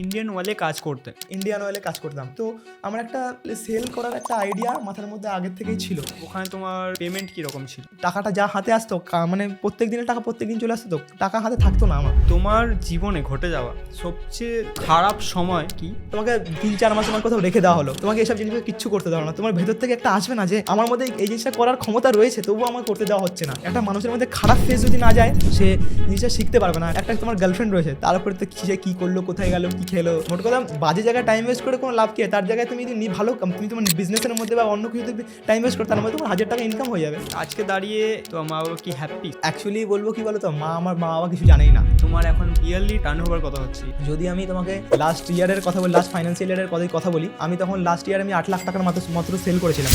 Indian ওয়েলে কাজ করতে। Indian অয়েলে কাজ করতাম। তো আমার একটা সেল করার একটা আইডিয়া মাথার মধ্যে আগের থেকেই ছিল। ওখানে তোমার পেমেন্ট কীরকম ছিল? টাকাটা যা হাতে আসতো মানে প্রত্যেক দিনের টাকা প্রত্যেক দিন চলে আসতো, তো টাকা হাতে থাকতো না আমার। তোমার জীবনে ঘটে যাওয়া সবচেয়ে খারাপ সময় কি? তোমাকে 3-4 মাস আমার কোথাও রেখে দেওয়া হলো, তোমাকে এইসব জিনিসগুলো কিচ্ছু করতে দেওয়া না। তোমার ভেতর থেকে একটা আসবে না যে আমার মধ্যে এই জিনিসটা করার ক্ষমতা রয়েছে, তবুও আমার করতে দেওয়া হচ্ছে না। একটা মানুষের মধ্যে খারাপ ফেজ যদি না যায়, সে জিনিসটা শিখতে পারবে না। একটা তোমার গার্লফ্রেন্ড রয়েছে, তার উপরে তো কী করলো, কোথায় গেল, কী খেলো, মোট কথা বাজে জায়গায় টাইম ওয়েস্ট করে কোনো লাভ কি? তার জায়গায় তুমি যদি ভালো তুমি তোমার বিজনেসের মধ্যে বা অন্য কিছু টাইম ওয়েস্ট করো, তার মধ্যে তোমার 1000 টাকা ইনকাম হয়ে যাবে। আজকে দাঁড়িয়ে তো মা বাবা কি হ্যাপি? অ্যাকচুয়ালি বলবো কি বলো তো, আমার মা বাবা কিছু জানেই না। তোমার এখন ইয়ারলি টার্নওভার কত হচ্ছে? যদি আমি তোমাকে লাস্ট ইয়ারের কথা বলি, লাস্ট ফাইন্যান্সিয়াল ইয়ারের কথা বলি, আমি তখন লাস্ট ইয়ার আমি 8 লাখ টাকার মাত্র সেল করেছিলাম।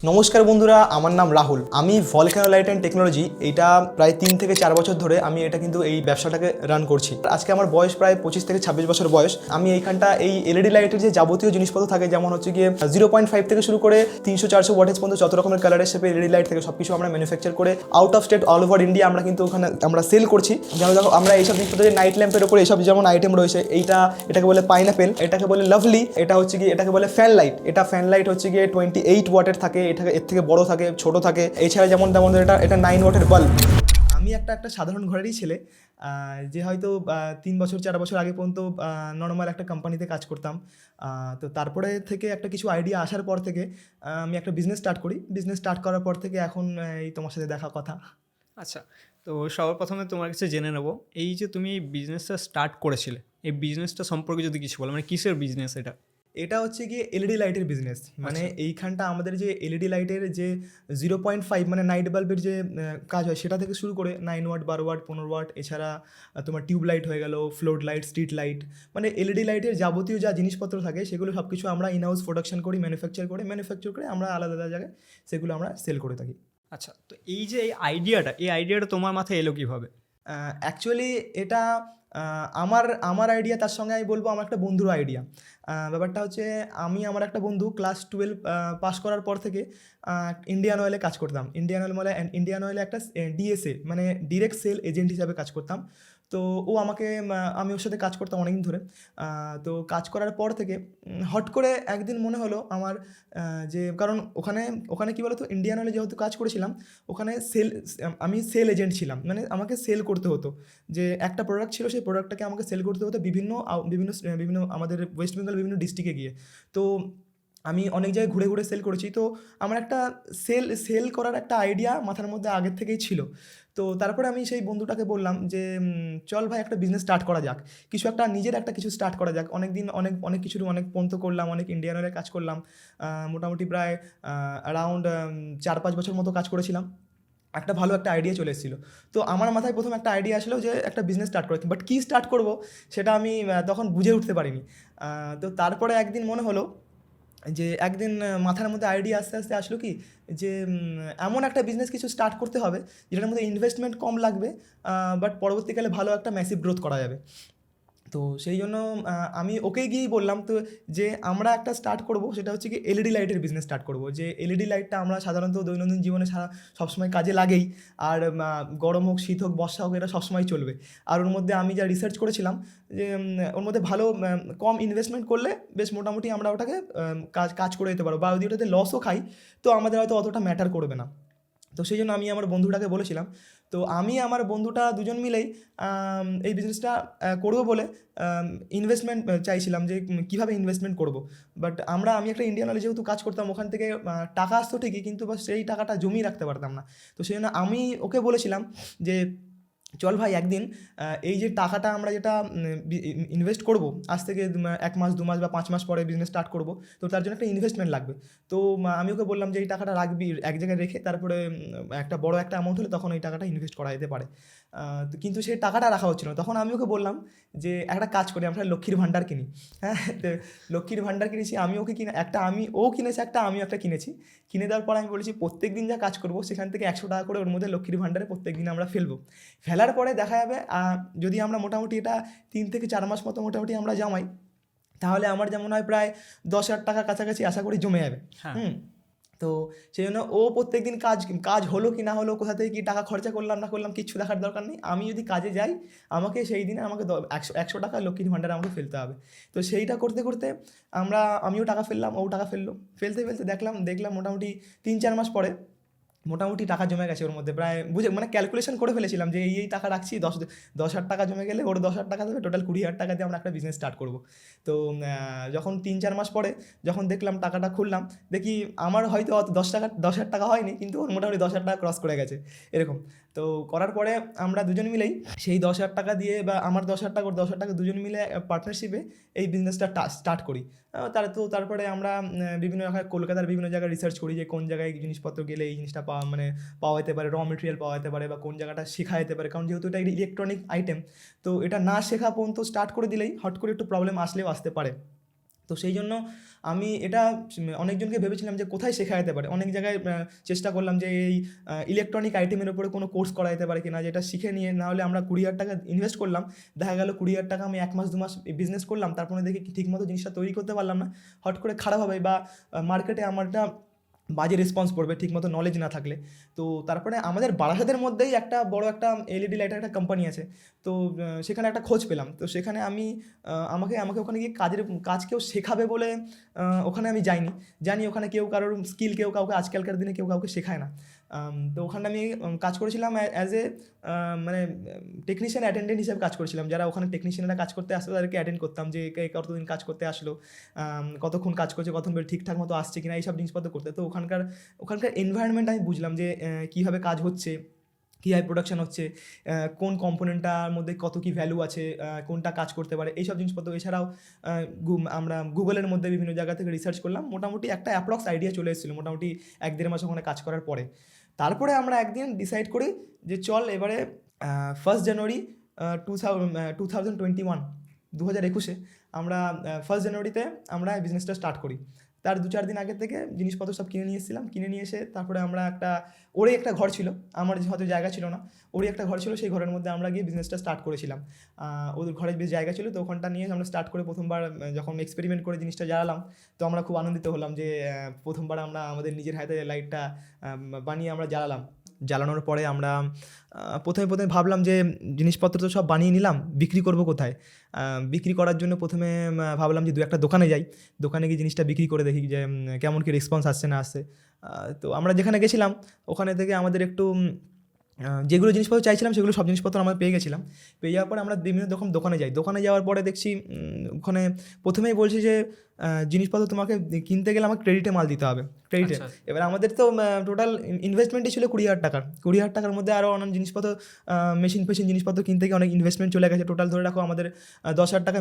নমস্কার বন্ধুরা, আমার নাম রাহুল। আমি ভলক্যানো লাইট অ্যান্ড টেকনোলজি, এইটা প্রায় 3 থেকে 4 বছর ধরে আমি এটা কিন্তু এই ব্যবসাটাকে রান করছি। আজকে আমার বয়স প্রায় 25 থেকে 26 বছর বয়স। আমি এইখানটা এই এলইডি লাইটের যে যাবতীয় জিনিসপত্র থাকে, যেমন হচ্ছে গিয়ে 0.5 থেকে শুরু করে 300-400 ওয়াটেজ পর্যন্ত যত রকমের কালারের শেপে এলইডি লাইট থেকে সবকিছু আমরা ম্যানুফ্যাকচার করে out of state all over India আমরা কিন্তু ওখানে আমরা সেল করছি। যেমন দেখো, আমরা এইসব জিনিসপত্র যে নাইট ল্যাম্পের উপরে এইসব যেমন আইটেম রয়েছে, এটাকে বলে পাইনাপেল, এটাকে বলে লাভলি, এটা হচ্ছে গিয়ে এটাকে বলে ফ্যান লাইট। এটা ফ্যান লাইট হচ্ছে গিয়ে 28 ওয়াটের থাকে, এর থেকে বড় থাকে, ছোট থাকে। এছাড়া যেমন তেমন এটা 9 ওয়াটের বাল্ব। আমি একটা সাধারণ ঘরেরই ছেলে, যে হয়তো 3-4 বছর আগে পর্যন্ত নর্মাল একটা কোম্পানিতে কাজ করতাম। তো তারপরে থেকে একটা কিছু আইডিয়া আসার পর থেকে আমি একটা বিজনেস স্টার্ট করি। বিজনেস স্টার্ট করার পর থেকে এখন এই তোমার সাথে দেখা কথা। আচ্ছা, তো সবার প্রথমে তোমার কাছে জেনে নেবো, এই যে তুমি এই বিজনেসটা স্টার্ট করেছিলে, এই বিজনেসটা সম্পর্কে যদি কিছু বলো, মানে কিসের বিজনেস এটা? এটা হচ্ছে গিয়ে এলইডি লাইটের বিজনেস। মানে এইখানটা আমাদের যে এলইডি লাইটের যে 0.5 মানে নাইট বাল্বের যে কাজ হয়, সেটা থেকে শুরু করে 9 ওয়াট, 12 ওয়াট, 15 ওয়াট, এছাড়া তোমার টিউব লাইট হয়ে গেল, ফ্লোট লাইট, স্ট্রিট লাইট, মানে এলইডি লাইটের যাবতীয় যা জিনিসপত্র থাকে সেগুলো সব কিছু আমরা ইনহাউস প্রোডাকশন করি, ম্যানুফ্যাকচার করে আমরা আলাদা আলাদা জায়গায় সেগুলো আমরা সেল করে থাকি। আচ্ছা, তো এই যে এই আইডিয়াটা তোমার মাথায় এলো কীভাবে? অ্যাকচুয়ালি এটা আমার আইডিয়া, তার সঙ্গে আমি বলবো আমার একটা বন্ধুর আইডিয়া। ব্যাপারটা হচ্ছে, আমার একটা বন্ধু ক্লাস 12 পাস করার পর থেকে ইন্ডিয়ান অয়েলে কাজ করতাম। ইন্ডিয়ান অয়েলে একটা ডিএসএ মানে ডিরেক্ট সেল এজেন্ট হিসাবে কাজ করতাম। তো ও আমাকে আমি ওর সাথে কাজ করতাম অনেকদিন ধরে। তো কাজ করার পর থেকে হট করে একদিন মনে হলো আমার, যে কারণ ওখানে কী বলতো, ইন্ডিয়ান অয়েলে যেহেতু কাজ করেছিলাম, ওখানে আমি সেল এজেন্ট ছিলাম। মানে আমাকে সেল করতে হতো, যে একটা প্রোডাক্ট ছিল, সেই প্রোডাক্টটাকে আমাকে সেল করতে হতো বিভিন্ন বিভিন্ন আমাদের ওয়েস্ট বেঙ্গল বিভিন্ন ডিস্ট্রিক্টে গিয়ে। তো আমি অনেক জায়গায় ঘুরে ঘুরে সেল করেছি। তো আমার একটা সেল করার একটা আইডিয়া মাথার মধ্যে আগের থেকেই ছিল। তো তারপরে আমি সেই বন্ধুটাকে বললাম যে চল ভাই, একটা বিজনেস স্টার্ট করা যাক, নিজের একটা কিছু স্টার্ট করা যাক। অনেক কিছুর অনেক পন্থ করলাম, অনেক ইন্ডিয়ান অয়েলে কাজ করলাম। মোটামুটি প্রায় অ্যারাউন্ড 4-5 বছর মতো কাজ করেছিলাম। একটা ভালো একটা আইডিয়া চলে এসেছিলো। তো আমার মাথায় প্রথম একটা আইডিয়া আসলো যে একটা বিজনেস স্টার্ট করে, বাট কী স্টার্ট করবো সেটা আমি তখন বুঝে উঠতে পারিনি। তো তারপরে একদিন মনে হলো যে একদিন মাথার মধ্যে আইডিয়া আস্তে আস্তে আসলো কি, যে এমন একটা বিজনেস কিছু স্টার্ট করতে হবে যেটার মধ্যে ইনভেস্টমেন্ট কম লাগবে, বাট পরবর্তীকালে ভালো একটা ম্যাসিভ গ্রোথ করা যাবে। তো সেই জন্য আমি ওকে গিয়েই বললাম তো, যে আমরা একটা স্টার্ট করব, সেটা হচ্ছে কি এলইডি লাইটের বিজনেস স্টার্ট করব। যে এলইডি লাইটটা আমরা সাধারণত দৈনন্দিন জীবনে সবসময় কাজে লাগেই, আর গরম হোক, শীত হোক, বর্ষা হোক, এটা সবসময় চলবে। আর ওর মধ্যে আমি যা রিসার্চ করেছিলাম, যে ওর মধ্যে ভালো কম ইনভেস্টমেন্ট করলে বেশ মোটামুটি আমরা ওটাকে কাজ করে দিতে পারবো, বা যদি ওটাতে লসও খাই তো আমাদের হয়তো অতটা ম্যাটার করবে না। তো সেই জন্য আমি আমার বন্ধুটাকে বলেছিলাম। তো আমি আমার বন্ধুটা দুজন মিলেই এই বিজনেসটা করবো বলে ইনভেস্টমেন্ট চাইছিলাম, যে কীভাবে ইনভেস্টমেন্ট করবো। বাট আমি একটা ইন্ডিয়ান অয়েলে যেহেতু কাজ করতাম, ওখান থেকে টাকা আসতো ঠিকই, কিন্তু বাস সেই টাকাটা জমিয়ে রাখতে পারতাম না। তো সেই জন্য আমি ওকে বলেছিলাম যে চল ভাই, একদিন এই যে টাকাটা আমরা যেটা ইনভেস্ট করব, আজ থেকে 1 মাস, 2 মাস বা 5 মাস পরে বিজনেস স্টার্ট করব, তো তার জন্য একটা ইনভেস্টমেন্ট লাগবে। তো আমি ওকে বললাম যে এই টাকাটা রাখবি এক জায়গায় রেখে, তারপরে একটা বড় একটা অ্যামাউন্ট হলে তখন ওই টাকাটা ইনভেস্ট করা যেতে পারে। কিন্তু সেই টাকাটা রাখা হচ্ছিল না। তখন আমি ওকে বললাম যে একটা কাজ করি, আমরা লক্ষ্মীর ভাণ্ডার কিনি। হ্যাঁ, তো লক্ষ্মীর ভাণ্ডার কিনেছি, ও কিনেছে একটা, আমিও একটা কিনেছি। কিনে দেওয়ার পর আমি বলেছি প্রত্যেক দিন যা কাজ করবো সেখান থেকে 100 টাকা করে ওর মধ্যে লক্ষ্মীর ভাণ্ডারে প্রত্যেক দিন আমরা ফেলার পরে দেখা যাবে, যদি আমরা মোটামুটি এটা 3 থেকে 4 মাস মতো মোটামুটি আমরা জমাই, তাহলে আমার যেমন হয় প্রায় 10,000 টাকা কাছাকাছি আশা করি জমে যাবে। হ্যাঁ। তো সেই জন্য ও প্রত্যেকদিন কাজ কাজ হলো কি না হলো, কোথা থেকে কী টাকা খরচা করলাম না করলাম কিচ্ছু দেখার দরকার নেই। আমি যদি কাজে যাই আমাকে সেই দিনে আমাকে 100 টাকা লক্ষ্মীর ভাণ্ডারে আমাকে ফেলতে হবে। তো সেইটা করতে করতে আমিও টাকা ফেললাম, ও টাকা ফেললো। ফেলতে ফেলতে দেখলাম মোটামুটি 3-4 মাস পরে মোটামুটি টাকা জমে গেছে ওর মধ্যে, প্রায় বুঝে মানে ক্যালকুলেশন করে ফেলেছিলাম যে এই টাকা রাখছি, 10,000 টাকা জমে গেলে ওর 10,000 টাকা দেবে, টোটাল 20,000 টাকা দিয়ে আমরা একটা বিজনেস স্টার্ট করবো। তো যখন 3-4 মাস পরে যখন দেখলাম টাকাটা খুললাম, দেখি আমার হয়তো অত 10,000 টাকা হয়নি, কিন্তু ওর মোটামুটি 10,000 টাকা ক্রস করে গেছে এরকম। তো করার পরে আমরা দুজন মিলেই সেই 10,000 টাকা দিয়ে, বা আমার 10,000 টাকা ওর 10,000 টাকা, দুজন মিলে পার্টনারশিপে এই বিজনেসটা স্টার্ট করি। তারপরে আমরা বিভিন্ন জায়গায়, কলকাতার বিভিন্ন জায়গায় রিসার্চ করি যে কোন জায়গায় জিনিসপত্র গেলে এই জিনিসটা পাওয়া যেতে পারে, র মেটেরিয়াল পাওয়া যেতে পারে, বা কোন জায়গাটা শেখা যেতে পারে। কারণ যেহেতু এটা ইলেকট্রনিক আইটেম, তো এটা না শেখা পর্যন্ত স্টার্ট করে দিলেই হট করে একটু প্রবলেম আসলেও আসতে পারে। তো সেই জন্য আমি এটা অনেকজনকে ভেবেছিলাম যে কোথায় শেখা যেতে পারে। অনেক জায়গায় চেষ্টা করলাম যে এই ইলেকট্রনিক আইটেমের উপরে কোনো কোর্স করা যেতে পারে কিনা, যেটা শিখে নিয়ে না হলে আমরা 20,000 টাকা ইনভেস্ট করলাম, দেখা গেল 20,000 টাকা আমি 1 মাস 2 মাস বিজনেস করলাম, তারপরে দেখি ঠিকমতো জিনিসটা তৈরি করতে পারলাম না, হট করে খারাপ হবে, বা মার্কেটে আমার একটা বাজে রেসপন্স পড়বে ঠিকমতো নলেজ না থাকলে। তো তারপরে আমাদের বারাসাতের মধ্যেই একটা বড় একটা এলইডি লাইটের একটা কোম্পানি আছে। তো সেখানে একটা খোঁজ পেলাম। তো সেখানে আমি আমাকে ওখানে গিয়ে কাজ কেউ শেখাবে বলে ওখানে আমি যাইনি। জানি ওখানে কেউ কারোর স্কিল কেউ কাউকে, আজকালকার দিনে কেউ কাউকে শেখায় না। তো ওখানে আমি কাজ করেছিলাম অ্যাজ এ মানে টেকনিশিয়ান অ্যাটেন্ডেন্ট হিসেবে কাজ করেছিলাম। যারা ওখানে টেকনিশিয়ানরা কাজ করতে আসতো তাদেরকে অ্যাটেন্ড করতাম, যে কে কতদিন কাজ করতে আসলো, কতক্ষণ কাজ করছে, কতক্ষণ ঠিকঠাক মতো আসছে কিনা, এইসব জিনিসপত্র করতে। তো ওখানকার এনভায়রনমেন্ট আমি বুঝলাম যে কীভাবে কাজ হচ্ছে, কীভাবে প্রোডাকশন হচ্ছে, কোন কম্পোনেন্টটার মধ্যে কত কী ভ্যালু আছে, কোনটা কাজ করতে পারে, এইসব জিনিসপত্র। এছাড়াও আমরা গুগলের মধ্যে বিভিন্ন জায়গা থেকে রিসার্চ করলাম, মোটামুটি একটা অ্যাপ্রক্স আইডিয়া চলে এসেছিলো মোটামুটি 1-1.5 মাস ওখানে কাজ করার পরে। তারপরে আমরা একদিন ডিসাইড করি যে চল এবারে 1 জানুয়ারি 2021 আমরা 1 জানুয়ারিতে আমরা এই বিজনেসটা স্টার্ট করি। তার 2-4 দিন আগের থেকে জিনিসপত্র সব কিনে নিয়ে এসেছিলাম। কিনে নিয়ে এসে তারপরে আমরা ওরই একটা ঘর ছিল, আমার হয়তো জায়গা ছিল না, ওরই একটা ঘর ছিল, সেই ঘরের মধ্যে আমরা গিয়ে বিজনেসটা স্টার্ট করেছিলাম। ওদের ঘরে বেশ জায়গা ছিল, তো ওখানটা নিয়ে আমরা স্টার্ট করে প্রথমবার যখন এক্সপেরিমেন্ট করে জিনিসটা জ্বালালাম, তো আমরা খুব আনন্দিত হলাম যে প্রথমবার আমরা আমাদের নিজের হাতে লাইটটা বানিয়ে আমরা জ্বালালাম। জ্বালানোর পরে আমরা প্রথমে ভাবলাম যে জিনিসপত্র তো সব বানিয়ে নিলাম, বিক্রি করব কোথায়? বিক্রি করার জন্য প্রথমে ভাবলাম যে 2-1টা দোকানে যাই, দোকানে গিয়ে জিনিসটা বিক্রি করে দেখি যে কেমন কী রেসপন্স আসছে না আসছে। তো আমরা যেখানে গেছিলাম ওখানে থেকে আমাদের একটু যেগুলো জিনিসপত্র চাইছিলাম সেগুলো সব জিনিসপত্র আমরা পেয়ে গেছিলাম। পেয়ে যাওয়ার পরে আমরা বিভিন্ন দোকানে যাই। দোকানে যাওয়ার পরে দেখছি ওখানে প্রথমেই বলছে যে জিনিসপত্র তোমাকে কিনতে গেলে আমাকে ক্রেডিটে মাল দিতে হবে, ক্রেডিটে। এবার আমাদের তো টোটাল ইনভেস্টমেন্টই ছিল 20,000 টাকার। 20,000 টাকার মধ্যে আরও অন্যান্য জিনিসপত্র, মেশিন জিনিসপত্র কিনতে গিয়ে অনেক ইনভেস্টমেন্ট চলে গেছে। টোটাল ধরে রাখো আমাদের 10,000 টাকা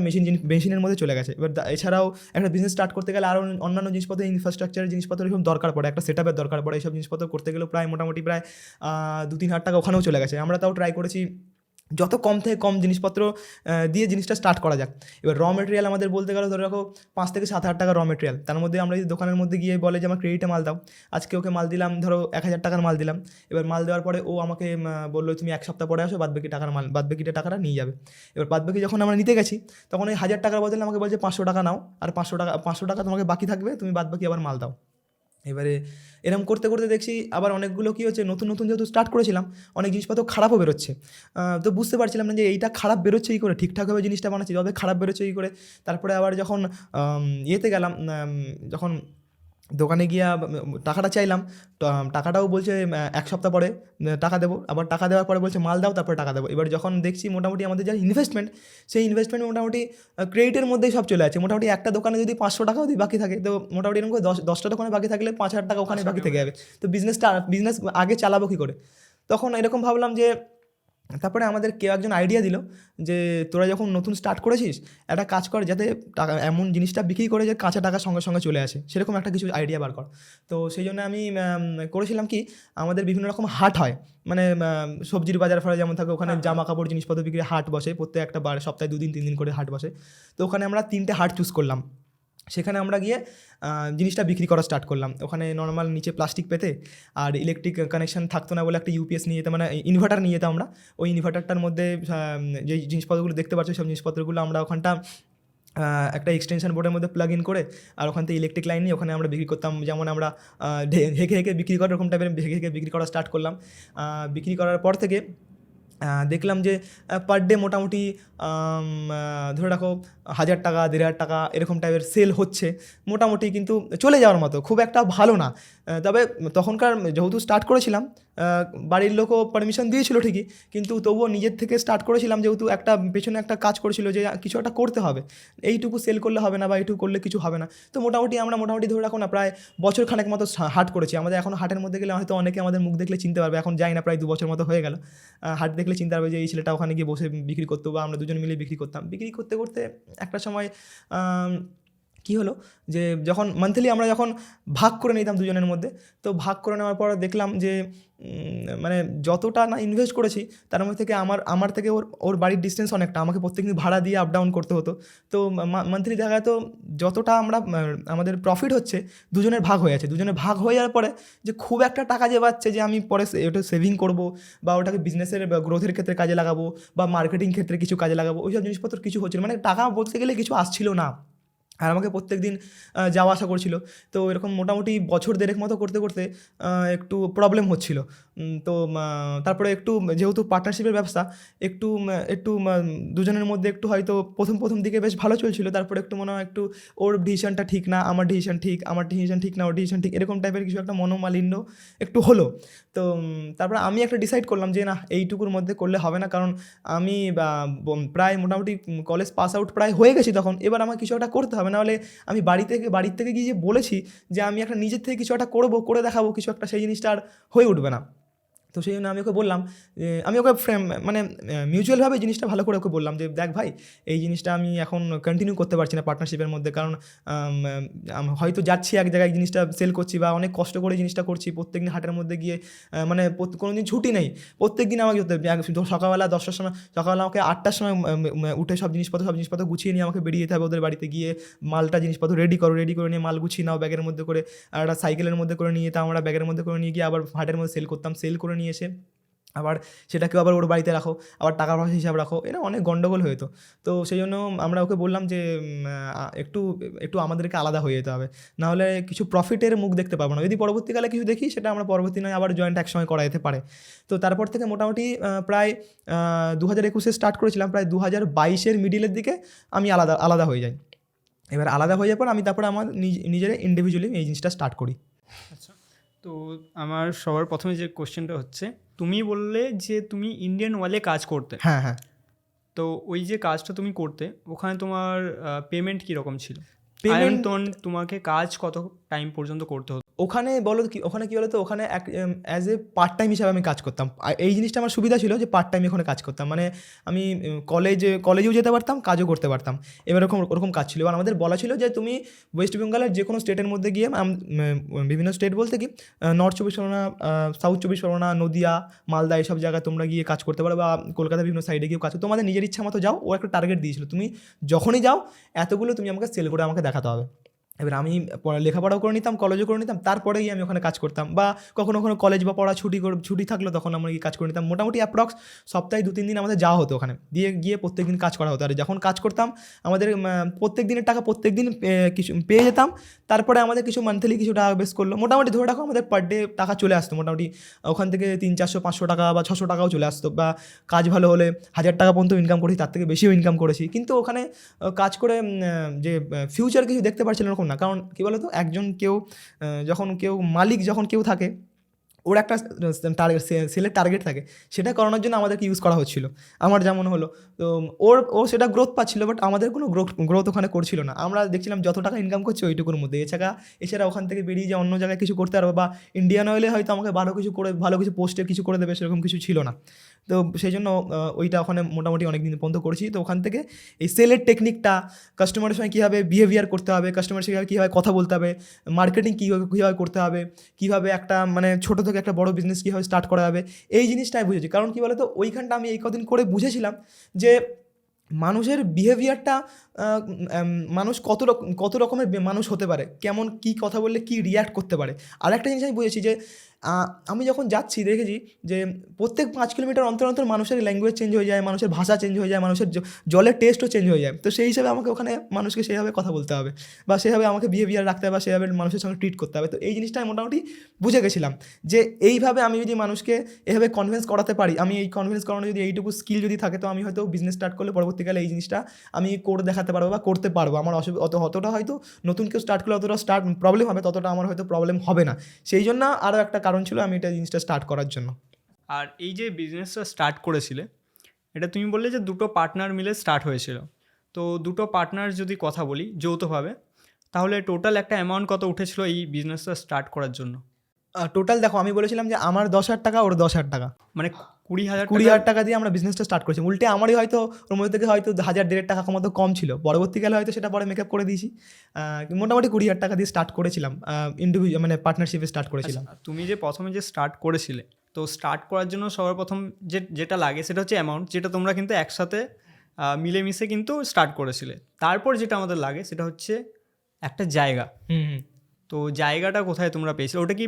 মেশিনের মধ্যে চলে গেছে। এবার এছাড়াও একটা বিজনেস স্টার্ট করতে গেলে আরও অন্যান্য জিনিসপত্র, ইনফ্রাস্ট্রাকচারের জিনিসপত্র এরকম দরকার পড়ে, একটা সেট আপের দরকার পড়ে। এইসব জিনিসপত্র করতে গেলেও মোটামুটি প্রায় 2-3 হাজার টাকা ওখানেও চলে গেছে। আমরা তাও ট্রাই করেছি যত কম থেকে কম জিনিসপত্র দিয়ে জিনিসটা স্টার্ট করা যাক। এবার র মেটেরিয়াল আমাদের বলতে গেলে ধরে রাখো 5-7 হাজার টাকা র মেটেরিয়াল। তার মধ্যে আমরা যদি দোকানের মধ্যে গিয়ে বলে যে আমার ক্রেডিটে মাল দাও, আজকে ওকে মাল দিলাম, ধরো 1,000 টাকার মাল দিলাম। এবার মাল দেওয়ার পরে ও আমাকে বললো তুমি 1 সপ্তাহ পরে আসো, বাদবাকিটা টাকাটা নিয়ে যাবে। এবার বাদবাকি যখন আমরা নিতে গেছি তখন ওই 1,000 টাকার বদলে আমাকে বলছে 500 টাকা নাও, আর 500 টাকা তোমাকে বাকি থাকবে, তুমি বাদবাকি আবার মাল দাও। এবারে এরকম করতে করতে দেখছি আবার অনেকগুলো কী হচ্ছে, নতুন যেহেতু স্টার্ট করেছিলাম অনেক জিনিসপত্র খারাপও বেরোচ্ছে। তো বুঝতে পারছিলাম না যে এইটা খারাপ বেরোচ্ছে কী করে, ঠিকঠাকভাবে জিনিসটা বানাচ্ছি, তবে খারাপ বেরোচ্ছে কী করে। তারপরে আবার যখন ইয়েতে গেলাম, যখন দোকানে গিয়ে টাকাটা চাইলাম, টাকাটাও বলছে 1 সপ্তাহ পরে টাকা দেবো। আবার টাকা দেওয়ার পরে বলছে মাল দাও, তারপরে টাকা দেবো। এবার যখন দেখছি মোটামুটি আমাদের যা ইনভেস্টমেন্ট, সেই ইনভেস্টমেন্ট মোটামুটি ক্রেডিটের মধ্যেই সব চলে আছে। মোটামুটি একটা দোকানে যদি 500 টাকাও যদি বাকি থাকে, তো মোটামুটি এরকম করে 10টা দোকানে বাকি থাকলে 5,000 টাকা ওখানে বাকি থেকে যাবে। তো বিজনেস আগে চালাবো কী করে? তখন এরকম ভাবলাম যে, তারপরে আমাদের কেউ একজন আইডিয়া দিল যে তোরা যখন নতুন স্টার্ট করেছিস একটা কাজ কর, যাতে টাকা এমন জিনিসটা বিক্রি করে যে কাঁচা টাকা সঙ্গে সঙ্গে চলে আসে, সেরকম একটা কিছু আইডিয়া বার কর। তো সেই জন্য আমি করেছিলাম কি, আমাদের বিভিন্ন রকম হাট হয়, মানে সবজির বাজার ফাজার যেমন থাকে, ওখানে জামা কাপড় জিনিসপত্র বিক্রি হাট বসে, প্রত্যেক একটা সপ্তাহে 2-3 দিন করে হাট বসে। তো ওখানে আমরা 3টে হাট চুজ করলাম। সেখানে আমরা গিয়ে জিনিসটা বিক্রি করা স্টার্ট করলাম। ওখানে নর্মাল নিচে প্লাস্টিক পেতে, আর ইলেকট্রিক কানেকশান থাকতো না বলে একটা ইউপিএস নিয়ে যেতাম, মানে ইনভার্টার নিয়ে যেতাম আমরা। ওই ইনভার্টারটার মধ্যে যে জিনিসপত্রগুলো দেখতে পাচ্ছ সব জিনিসপত্রগুলো আমরা ওখানটা একটা এক্সটেনশন বোর্ডের মধ্যে প্লাগ ইন করে আর ওখান থেকে ইলেকট্রিক লাইন নিয়ে ওখানে আমরা বিক্রি করতাম। যেমন আমরা হেঁকে হেঁকে বিক্রি করার এরকম টাইপের হেঁকে হেঁকে বিক্রি করা স্টার্ট করলাম। বিক্রি করার পর থেকে দেখলাম যে পার ডে মোটামুটি ধরে রাখো 1,000 টাকা 1,500 টাকা এরকম টাইপের সেল হচ্ছে মোটামুটি, কিন্তু চলে যাওয়ার মতো, খুব একটা ভালো না। তবে তখনকার যেহেতু স্টার্ট করেছিলাম, বাড়ির লোকও পারমিশন দিয়েছিল ঠিকই, কিন্তু তবুও নিজের থেকে স্টার্ট করেছিলাম, যেহেতু একটা পেছনে একটা কাজ করেছিল যে কিছু একটা করতে হবে, এইটুকু সেল করলে হবে না বা এইটুকু করলে কিছু হবে না। তো আমরা মোটামুটি ধরে রাখো না প্রায় বছর খানেক মতো হাট করেছি। আমাদের এখন হাটের মধ্যে গেলে হয়তো অনেকে আমাদের মুখ দেখলে চিনতে পারবে, এখন যাই না প্রায় 2 বছর মতো হয়ে গেল। হাট দেখলে চিনতে পারবে যে এই ছেলেটা ওখানে গিয়ে বসে বিক্রি করতো, বা আমরা দুজন মিলে বিক্রি করতাম। বিক্রি করতে করতে একটা সময় কী হলো যে যখন মান্থলি আমরা যখন ভাগ করে নিতাম দুজনের মধ্যে, তো ভাগ করে নেওয়ার পর দেখলাম যে মানে যতটা না ইনভেস্ট করেছি তার মধ্যে থেকে আমার থেকে ওর বাড়ির ডিস্টেন্স অনেকটা, আমাকে প্রত্যেকদিন ভাড়া দিয়ে আপ ডাউন করতে হতো। তো মান্থলি দেখা যেত যতটা আমাদের প্রফিট হচ্ছে দুজনের ভাগ হয়ে আছে। দুজনের ভাগ হয়ে যাওয়ার পরে যে খুব একটা টাকা যে পাচ্ছে যে আমি পরে ওটা সেভিং করব বা ওটাকে বিজনেসের গ্রোথের ক্ষেত্রে কাজে লাগাবো বা মার্কেটিং ক্ষেত্রে কিছু কাজে লাগাবো, ওইসব জিনিসপত্র কিছু হচ্ছিল, মানে টাকা বলতে গেলে কিছু আসছিল না। আর আমাকে প্রত্যেক দিন যাওয়া আসা করছিল। তো এরকম মোটামুটি বছর দেড়েক মতো করতে করতে একটু প্রবলেম হচ্ছিল। তো তারপরে একটু যেহেতু পার্টনারশিপের ব্যবসা, একটু দুজনের মধ্যে একটু হয়তো প্রথম দিকে বেশ ভালো চলছিল, তারপরে একটু মনে হয় একটু ওর ডিসিশনটা ঠিক না, আমার ডিসিশন ঠিক, আমার ডিসিশন ঠিক না, ওর ডিসিশন ঠিক, এরকম টাইপের কিছু একটা মনোমালিন্য একটু হলো। তো তারপরে আমি একটা ডিসাইড করলাম যে না, এইটুকুর মধ্যে করলে হবে না, কারণ আমি প্রায় মোটামুটি কলেজ পাস আউট প্রায় হয়ে গেছি তখন। এবার আমার কিছু একটা করতে হবে, নাহলে আমি বাড়ির থেকে গিয়ে যে বলেছি যে আমি একটা নিজের থেকে কিছু একটা করবো, করে দেখাবো কিছু একটা, সেই জিনিসটা আর হয়ে উঠবে না। তো সেই জন্য আমি ওকে বললাম, আমি ওকে মানে মিউচুয়ালভাবে জিনিসটা ভালো করে ওকে বললাম যে দেখ ভাই, এই জিনিসটা আমি এখন কন্টিনিউ করতে পারছি না পার্টনারশিপের মধ্যে, কারণ হয়তো যাচ্ছি এক জায়গায় জিনিসটা সেল করছি বা অনেক কষ্ট করে জিনিসটা করছি, প্রত্যেকদিন হাটের মধ্যে গিয়ে মানে কোনো দিন ছুটি নেই, প্রত্যেকদিন আমাকে সকালবেলা 10টার সময়, সকালবেলা আমাকে 8টার সময় উঠে সব জিনিসপত্র গুছিয়ে নিয়ে আমাকে বেরিয়ে যেতে হবে ওদের বাড়িতে গিয়ে, মালটা জিনিসপত্র রেডি করে নিয়ে মাল গুছিয়ে নাও ব্যাগের মধ্যে করে, আর একটা সাইকেলের মধ্যে করে নিয়ে যেতাম, আমরা ব্যাগের মধ্যে করে নিয়ে গিয়ে আবার হাটের মধ্যে সেল করতাম, সেল করে নিয়ে এসে আবার সেটাকেও আবার ওর বাড়িতে রাখো, আবার টাকা পয়সা হিসাব রাখো, এটা অনেক গন্ডগোল হয়ে যেত। তো সেই জন্য আমরা ওকে বললাম যে একটু আমাদেরকে আলাদা হয়ে যেতে হবে, নাহলে কিছু প্রফিটের মুখ দেখতে পাবো না। যদি পরবর্তীকালে কিছু দেখি সেটা আমরা পরবর্তী নয় আবার জয়েন্ট একসময় করা যেতে পারে। তো তারপর থেকে মোটামুটি প্রায় 2021 স্টার্ট করেছিলাম, প্রায় 2022 মিডিলের দিকে আমি আলাদা হয়ে যাই। এবার আলাদা হয়ে যাওয়ার পর আমি তারপরে আমার নিজের ইন্ডিভিজুয়ালি এই জিনিসটা স্টার্ট করি। আচ্ছা, তো আমার সবার প্রথমে যে কোশ্চেনটা হচ্ছে, তুমি বললে যে তুমি ইন্ডিয়ান অয়েলে কাজ করতে, হ্যাঁ হ্যাঁ। তো ওই যে কাজটা তুমি করতে, ওখানে তোমার পেমেন্ট কীরকম ছিল? পেমেন্ট তোমাকে কাজ কত টাইম পর্যন্ত করতে হতো? ওখানে কি বলো তো, ওখানে অ্যাজ এ পার্ট টাইম হিসাবে আমি কাজ করতাম। এই জিনিসটা আমার সুবিধা ছিল যে পার্ট টাইম ওখানে কাজ করতাম, মানে আমি কলেজেও যেতে পারতাম, কাজও করতে পারতাম। এবার ওরকম কাজ ছিল। এবার আমাদের বলা ছিল যে তুমি ওয়েস্ট বেঙ্গলের যে কোনো স্টেটের মধ্যে গিয়ে, বিভিন্ন স্টেট বলতে কি নর্থ 24 পরগনা, সাউথ 24 পরগনা, নদিয়া, মালদা, এইসব জায়গায় তোমরা গিয়ে কাজ করতে পারো, বা কলকাতার বিভিন্ন সাইডে গিয়েও কাজ, তোমাদের নিজের ইচ্ছা মতো যাও। ও একটা টার্গেট দিয়েছিল, তুমি যখনই যাও এতগুলো তুমি আমাকে সেল করে আমাকে দেখাতে হবে। এবার আমি লেখাপড়াও করে নিতাম, কলেজও করে নিতাম, তারপরে গিয়ে আমি ওখানে কাজ করতাম, বা কখনো কলেজ বা পড়া ছুটি থাকলো তখন আমরা গিয়ে কাজ করে নিতাম। মোটামুটি অ্যাপ্রক্স সপ্তাহে 2-3 দিন আমাদের যাওয়া হতো ওখানে, গিয়ে প্রত্যেক দিন কাজ করা হতো। আর যখন কাজ করতাম আমাদের প্রত্যেক দিনের টাকা প্রত্যেক দিন কিছু পেয়ে যেতাম। তারপরে আমাদের কিছু মান্থলি কিছু টাকা বেশ করলো, মোটামুটি ধরে রাখো আমাদের পার ডে টাকা চলে আসতো মোটামুটি ওখান থেকে 300-400 টাকা বা 600 টাকাও চলে আসতো, বা কাজ ভালো হলে 1000 টাকা পর্যন্ত ইনকাম করেছি, তার থেকে বেশিও ইনকাম করেছি। কিন্তু ওখানে কাজ করে যে ফিউচার কিছু দেখতে পারছিলাম এরকম না, কারণ কী বলো তো, যখন মালিক কেউ থাকে, ওর একটা সেলের টার্গেট থাকে, সেটা করানোর জন্য আমাদেরকে ইউজ করা হচ্ছিল। আমার যেমন হলো, তো ও সেটা গ্রোথ পাচ্ছিল, বাট আমাদের কোনো গ্রোথ ওখানে করছিল না। আমরা দেখছিলাম যত টাকা ইনকাম করছে ওইটুকুর মধ্যে, এছাড়া ওখান থেকে বেরিয়ে যে অন্য জায়গায় কিছু করতে পারবো, বা ইন্ডিয়ান অয়েলে হয়তো আমাকে ভালো কিছু পোস্টে কিছু করে দেবে, সেরকম কিছু ছিল না। তো সেই জন্য ওইটা ওখানে মোটামুটি অনেক দিন পর্যন্ত করেছি। তো ওখান থেকে এই সেলের টেকনিকটা, কাস্টমারের সঙ্গে কীভাবে বিহেভিয়ার করতে হবে, কাস্টমারের সঙ্গে কীভাবে কথা বলতে হবে, মার্কেটিং কীভাবে করতে হবে, কীভাবে একটা মানে ছোটো থেকে একটা বড় বিজনেস কীভাবে স্টার্ট করা যাবে, এই জিনিসটাই বুঝেছি। কারণ কী বলতো, ওইখানটা আমি এই কদিন করে বুঝেছিলাম যে মানুষের বিহেভিয়ারটা, মানুষ কত রকমের মানুষ হতে পারে, কেমন কী কথা বললে কী রিয়্যাক্ট করতে পারে। আর একটা জিনিস আমি বুঝেছি যে আমি যখন যাচ্ছি দেখেছি যে প্রত্যেক 5 কিলোমিটার অন্তর অন্তর মানুষের ল্যাঙ্গুয়েজ চেঞ্জ হয়ে যায়, মানুষের ভাষা চেঞ্জ হয়ে যায়, মানুষের জলের টেস্টও চেঞ্জ হয়ে যায়। তো সেই হিসাবে আমাকে ওখানে মানুষকে সেভাবে কথা বলতে হবে, বা সেভাবে আমাকে বিহেভিয়ার রাখতে হবে, বা সেভাবে মানুষের সঙ্গে ট্রিট করতে হবে। তো এই জিনিসটা আমি মোটামুটি বুঝে গেছিলাম যে এইভাবে আমি যদি মানুষকে এভাবে কনভিন্স করাতে পারি, আমি এই কনভিন্স করানো যদি এইটুকু স্কিল যদি থাকে, তো আমি হয়তো বিজনেস স্টার্ট করলে পরবর্তীকালে এই জিনিসটা আমি করে দেখাতে পারবো বা করতে পারবো। আমার অতটা হয়তো নতুন কেউ স্টার্ট করলে অতটা প্রবলেম হবে, ততটা আমার হয়তো প্রবলেম হবে না। সেই জন্য আরও একটা কারণ ছিল আমি এটা জিনিসটা স্টার্ট করার জন্য। আর এই যে বিজনেসটা স্টার্ট করেছিলে, এটা তুমি বললে যে দুটো পার্টনার মিলে স্টার্ট হয়েছিল। তো দুটো পার্টনার যদি কথা বলি যৌথভাবে, তাহলে টোটাল একটা অ্যামাউন্ট কত উঠেছিল এই বিজনেসটা স্টার্ট করার জন্য? টোটাল দেখো, আমি বলেছিলাম যে আমার 10,000 টাকা, ওর 10,000 টাকা, মানে 20,000 20,000 টাকা দিয়ে আমরা বিজনেসটা স্টার্ট করেছি। উল্টে আমারই হয়তো ওর মধ্যে থেকে হয়তো 1,000-1,500 টাকা মতো কম ছিল, পরবর্তীকালে হয়তো সেটা পরে মেকআপ করে দিয়েছি। মোটামুটি 20,000 টাকা দিয়ে স্টার্ট করেছিলাম, ইন্ডিভিজুয়াল মানে পার্টনারশিপে স্টার্ট করেছিলাম। তুমি যে প্রথমে যে স্টার্ট করেছিলে, তো স্টার্ট করার জন্য সবার প্রথম যেটা লাগে সেটা হচ্ছে অ্যামাউন্ট, যেটা তোমরা কিন্তু একসাথে মিলেমিশে কিন্তু স্টার্ট করেছিলে। তারপর যেটা আমাদের লাগে সেটা হচ্ছে একটা জায়গা। তো জায়গাটা কোথায় তোমরা পেয়েছিলে? ওটা কি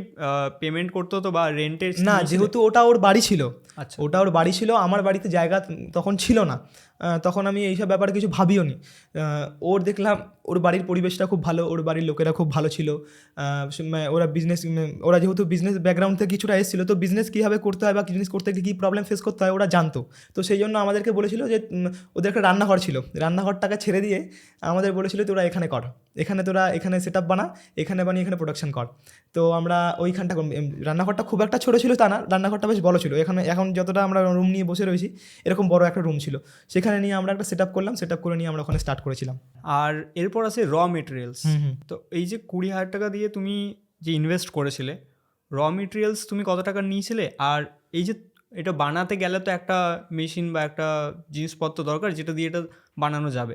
পেমেন্ট করতে হতো বা রেন্টের? না, যেহেতু ওটা ওর বাড়ি ছিল, আচ্ছা, ওটা ওর বাড়ি ছিল, আমার বাড়িতে জায়গা তখন ছিল না। তখন আমি এইসব ব্যাপারে কিছু ভাবিও নি। ওর দেখলাম ওর বাড়ির পরিবেশটা খুব ভালো, ওর বাড়ির লোকেরা খুব ভালো ছিল। ওরা ওরা যেহেতু বিজনেস ব্যাকগ্রাউন্ড থেকে কিছুটা এসেছিলো, তো বিজনেস কীভাবে করতে হয় বা বিজনেস করতে গিয়ে কী প্রবলেম ফেস করতে হয় ওরা জানতো। তো সেই জন্য আমাদেরকে বলেছিল যে ওদের একটা রান্নাঘর ছিল, রান্নাঘরটাকে ছেড়ে দিয়ে আমাদের বলেছিল তোরা এখানে কর, তোরা এখানে সেট আপ বানা, এখানে বানিয়ে এখানে প্রোডাকশন কর। তো আমরা ওইখানটা রান্নাঘরটা খুব একটা ছোটো ছিল তা না, রান্নাঘরটা বেশ বড় ছিল। এখন যতটা আমরা রুম নিয়ে বসে রয়েছি এরকম বড় একটা রুম ছিল, সেখানে নিয়ে আমরা একটা সেট আপ করলাম, সেট আপ করে নিয়ে আমরা ওখানে স্টার্ট করেছিলাম। আর এরপর আছে র মেটেরিয়ালস। তো এই যে 20,000 টাকা দিয়ে তুমি যে ইনভেস্ট করেছিলে, র মেটেরিয়ালস তুমি কত টাকা নিয়েছিলে? আর এই যে এটা বানাতে গেলে তো একটা মেশিন বা একটা জিনিসপত্র দরকার যেটা দিয়ে এটা বানানো যাবে,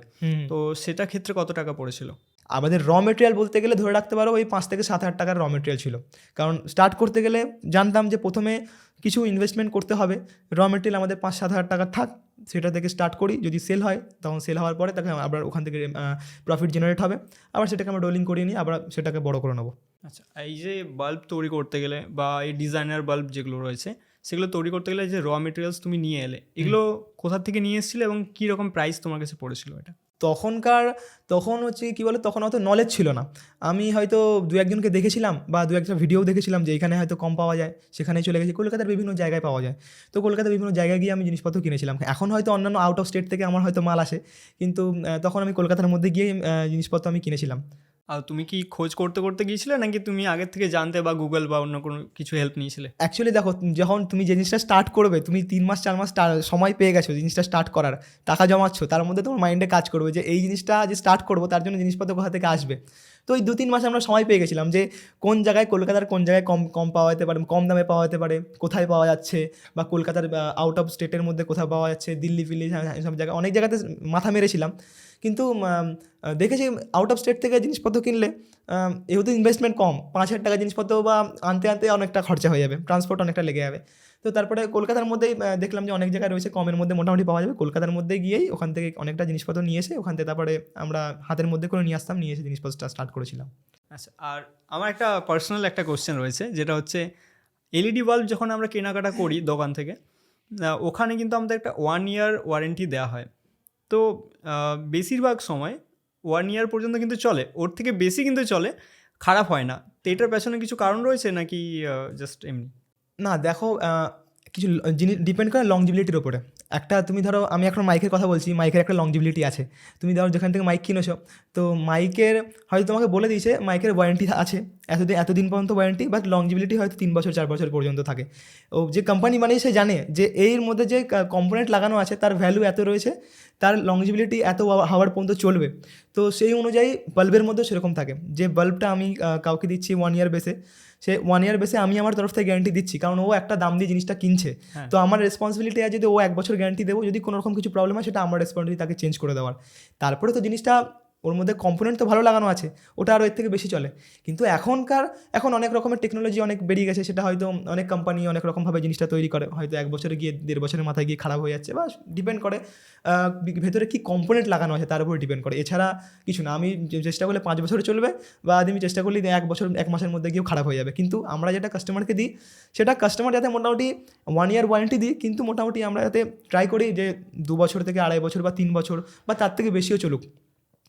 তো সেটা ক্ষেত্রে কত টাকা পড়েছিল? আমাদের র মেটেরিয়াল বলতে গেলে ধরে রাখতে পারো ওই 5 থেকে 7,000 টাকার র মেটেরিয়াল ছিল। কারণ স্টার্ট করতে গেলে জানতাম যে প্রথমে কিছু ইনভেস্টমেন্ট করতে হবে, র মেটেরিয়াল আমাদের 5-7,000 টাকা থাক, সেটা থেকে স্টার্ট করি, যদি সেল হয় তখন সেল হওয়ার পরে তাকে আবার ওখান থেকে প্রফিট জেনারেট হবে, আবার সেটাকে আমরা রোলিং করিয়ে নিই, আবার সেটাকে বড় করে নেবো। আচ্ছা, এই যে বাল্ব তৈরি করতে গেলে বা এই ডিজাইনার বাল্ব যেগুলো রয়েছে সেগুলো তৈরি করতে গেলে যে র মেটেরিয়ালস তুমি নিয়ে এলে, এগুলো কোথা থেকে নিয়ে এসেছিলে এবং কী রকম প্রাইস তোমার কাছে পড়েছিল এটা? তখন হচ্ছে কী বলে, তখন অত নলেজ ছিল না। আমি হয়তো দু একজনকে দেখেছিলাম বা দু একটা ভিডিও দেখেছিলাম যে এখানে হয়তো কম পাওয়া যায়, সেখানেই চলে গেছি। কলকাতার বিভিন্ন জায়গায় পাওয়া যায়, তো কলকাতার বিভিন্ন জায়গায় গিয়ে আমি জিনিসপত্র কিনেছিলাম। এখন হয়তো অন্যান্য আউট অফ স্টেট থেকে আমার হয়তো মাল আসে, কিন্তু তখন আমি কলকাতার মধ্যে গিয়ে জিনিসপত্র আমি কিনেছিলাম। আর তুমি কি খোঁজ করতে করতে গিয়েছিলে নাকি তুমি আগের থেকে জানতে বা গুগল বা অন্য কোনো কিছু হেল্প নিয়েছিলে? অ্যাকচুয়ালি দেখো, যখন তুমি যে জিনিসটা স্টার্ট করবে, তুমি 3 মাস 4 মাস সময় পেয়ে গেছো জিনিসটা স্টার্ট করার, টাকা জমাচ্ছ, তার মধ্যে তোমার মাইন্ডে কাজ করবে যে এই জিনিসটা যে স্টার্ট করবো তার জন্য জিনিসপত্র কোথা থেকে আসবে। তো ওই 2-3 মাস আমরা সময় পেয়ে গেছিলাম যে কোন জায়গায়, কলকাতার কোন জায়গায় কম কম পাওয়া যেতে পারে, কম দামে পাওয়া যেতে পারে, কোথায় পাওয়া যাচ্ছে, বা কলকাতার আউট অফ স্টেটের মধ্যে কোথায় পাওয়া যাচ্ছে, দিল্লি ফিল্লি সব জায়গায়, অনেক জায়গাতে মাথা মেরেছিলাম। কিন্তু দেখেছি আউট অফ স্টেট থেকে জিনিসপত্র কিনলে যেহেতু ইনভেস্টমেন্ট কম, 5,000 টাকা জিনিসপত্র বা আনতে আনতে অনেকটা খরচা হয়ে যাবে, ট্রান্সপোর্ট অনেকটা লেগে যাবে। তো তারপরে কলকাতার মধ্যেই দেখলাম যে অনেক জায়গায় রয়েছে কমের মধ্যে মোটামুটি পাওয়া যাবে। কলকাতার মধ্যে গিয়েই ওখান থেকে অনেকটা জিনিসপত্র নিয়ে এসে ওখান থেকে তারপরে আমরা হাতের মধ্যে করে নিয়ে আসতাম, নিয়ে এসে জিনিসপত্রটা স্টার্ট করেছিলাম। আচ্ছা, আর আমার একটা পার্সোনাল একটা কোশ্চেন রয়েছে, যেটা হচ্ছে এলইডি বাল্ব যখন আমরা কেনাকাটা করি দোকান থেকে, ওখানে কিন্তু আমাদের একটা 1 ইয়ার ওয়ারেন্টি দেওয়া হয়। তো বেশিরভাগ সময় 1 ইয়ার পর্যন্ত কিন্তু চলে, ওর থেকে বেশি কিন্তু চলে, খারাপ হয় না। তো এটার পেছনে কিছু কারণ রয়েছে নাকি জাস্ট এমনি? না দেখো, কিছু জিনিস ডিপেন্ড করে লংজিবিলিটির ওপরে। একটা তুমি ধরো, আমি এখন মাইকের কথা বলছি, মাইকের একটা লংজিবিলিটি আছে। তুমি ধরো যেখান থেকে মাইক কিনেছো, তো মাইকের হয়তো তোমাকে বলে দিয়েছে মাইকের ওয়ারেন্টি আছে এতদিন পর্যন্ত ওয়ারেন্টি, বাট লংজিবিলিটি হয়তো 3 বছর 4 বছর পর্যন্ত থাকে। ও যে কোম্পানি বানিয়ে সে জানে যে এর মধ্যে যে কম্পোনেন্ট লাগানো আছে তার ভ্যালু এত রয়েছে, তার লংজিবিলিটি এত হাওয়ার পর্যন্ত চলবে। তো সেই অনুযায়ী বাল্বের মধ্যে সেরকম থাকে, যে বাল্বটা আমি কাউকে দিচ্ছি 1 ইয়ার বেসে, সে 1 ইয়ার বেসে আমি আমার তরফ থেকে গ্যারান্টি দিচ্ছি, কারণ ও একটা দাম দিয়ে জিনিসটা কিনছে। তো আমার রেসপন্সিবিলিটি আছে যদি ও 1 বছর গ্যারান্টি দেবো, যদি কোনো রকম কিছু প্রবলেম হয় সেটা আমার রেসপন্সিবিলিটি তাকে চেঞ্জ করে দেওয়ার। তারপরে তো জিনিসটা ওর মধ্যে কম্পোনেন্ট তো ভালো লাগানো আছে, ওটা আরও এর থেকে বেশি চলে। কিন্তু এখন অনেক রকমের টেকনোলজি অনেক বেরিয়ে গেছে, সেটা হয়তো অনেক কোম্পানি অনেক রকমভাবে জিনিসটা তৈরি করে, হয়তো 1 বছরে গিয়ে 1.5 বছরের মাথায় গিয়ে খারাপ হয়ে যাচ্ছে, বা ডিপেন্ড করে ভেতরে কী কম্পোনেন্ট লাগানো আছে তার উপর ডিপেন্ড করে। এছাড়া কিছু না, আমি চেষ্টা করলে 5 বছরে চলবে, বা আমি চেষ্টা করলে 1 বছর 1 মাসের মধ্যে গিয়েও খারাপ হয়ে যাবে। কিন্তু আমরা যেটা কাস্টমারকে দিই সেটা কাস্টমার যাতে মোটামুটি 1 ইয়ার ওয়ারেন্টি দিই, কিন্তু মোটামুটি আমরা যাতে ট্রাই করি যে 2 বছর থেকে 2.5 বছর বা 3 বছর বা তার থেকে বেশিও চলুক।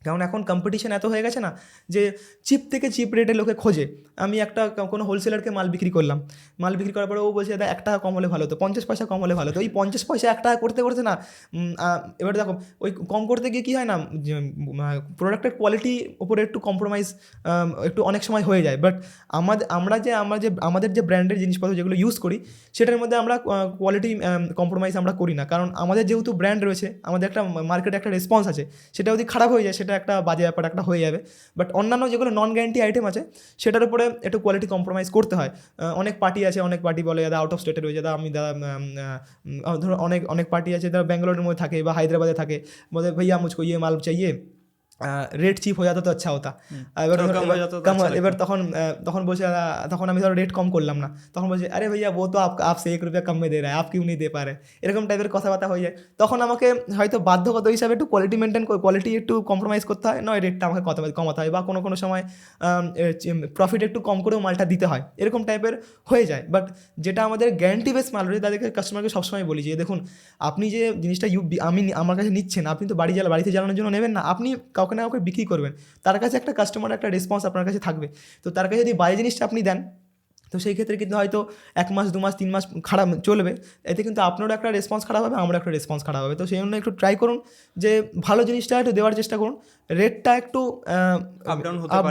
কারণ এখন কম্পিটিশন এত হয়ে গেছে না যে চিপ থেকে চিপ রেটে লোকে খোঁজে। আমি একটা কোনো হোলসেলারকে মাল বিক্রি করলাম, মাল বিক্রি করার পরে ও বলছে দাদা 1 টাকা কম হলে ভালো হতো, 50 পয়সা কম হলে ভালো হতো। ওই 50 পয়সা 1 টাকা করতে করতে না এবার দেখো ওই কম করতে গিয়ে কী হয় না, প্রোডাক্টের কোয়ালিটি ওপরে একটু কম্প্রোমাইজ একটু অনেক সময় হয়ে যায়। বাট আমাদের যে ব্র্যান্ডের জিনিসপত্র যেগুলো ইউজ করি সেটার মধ্যে আমরা কোয়ালিটি কম্প্রোমাইজ আমরা করি না, কারণ আমাদের যেহেতু ব্র্যান্ড রয়েছে, আমাদের একটা মার্কেটে একটা রেসপন্স আছে, সেটা যদি খারাপ হয়ে যায় সেটা একটা বাজে ব্যাপার একটা হয়ে যাবে। বাট অন্যান্য যেগুলো নন গ্যারান্টি আইটেম আছে সেটার উপরে একটু কোয়ালিটি কম্প্রোমাইজ করতে হয়। অনেক পার্টি আছে, অনেক পার্টি বলে দাদা আউট অফ স্টেটে রয়েছে, দাদা আমি দাদা ধরো অনেক পার্টি আছে যারা ব্যাঙ্গালোরের মধ্যে থাকে বা হায়দ্রাবাদে থাকে, বলে ভাইয়া মুঝকো ইয়ে মাল চাইয়ে, রেট চিপ হয়ে যেত তো আচ্ছা হতা। এবার তখন বলছে তখন আমি ধরো রেট কম করলাম না, তখন বলছে আরে ভাইয়া ও তো আপসে 1 रुपया कम में दे रहा है, आप क्यों नहीं दे पा रहे, এরকম টাইপের কথাবার্তা হয়ে যায়। তখন আমাকে হয়তো বাধ্যগত হিসাবে একটু কোয়ালিটি একটু কম্প্রোমাইজ করতে হয়, নয় রেটটা আমাকে কমাতে হয়, বা কোনো সময় প্রফিট একটু কম করেও মালটা দিতে হয়, এরকম টাইপের হয়ে যায়। বাট যেটা আমাদের গ্যারান্টি বেস মাল রয়েছে তাদেরকে কাস্টমারকে সবসময় বলি যে দেখুন আপনি যে জিনিসটা আমার কাছে নিচ্ছেন, আপনি তো বাড়িতে জ্বালানোর জন্য নেবেন না, আপনি কাউকে না কাউকে বিক্রি করবেন, তার কাছে একটা কাস্টমার একটা রেসপন্স আপনার কাছে থাকবে। তো তার কাছে যদি বাজে জিনিসটা আপনি দেন, তো সেই ক্ষেত্রে কিন্তু হয়তো 1 মাস 2 মাস 3 মাস খারাপ চলবে, এতে কিন্তু আপনারও একটা রেসপন্স খারাপ হবে, আমারও একটা রেসপন্স খারাপ হবে। তো সেই জন্য একটু ট্রাই করুন যে ভালো জিনিসটা একটু দেওয়ার চেষ্টা করুন, রেটটা একটু আপ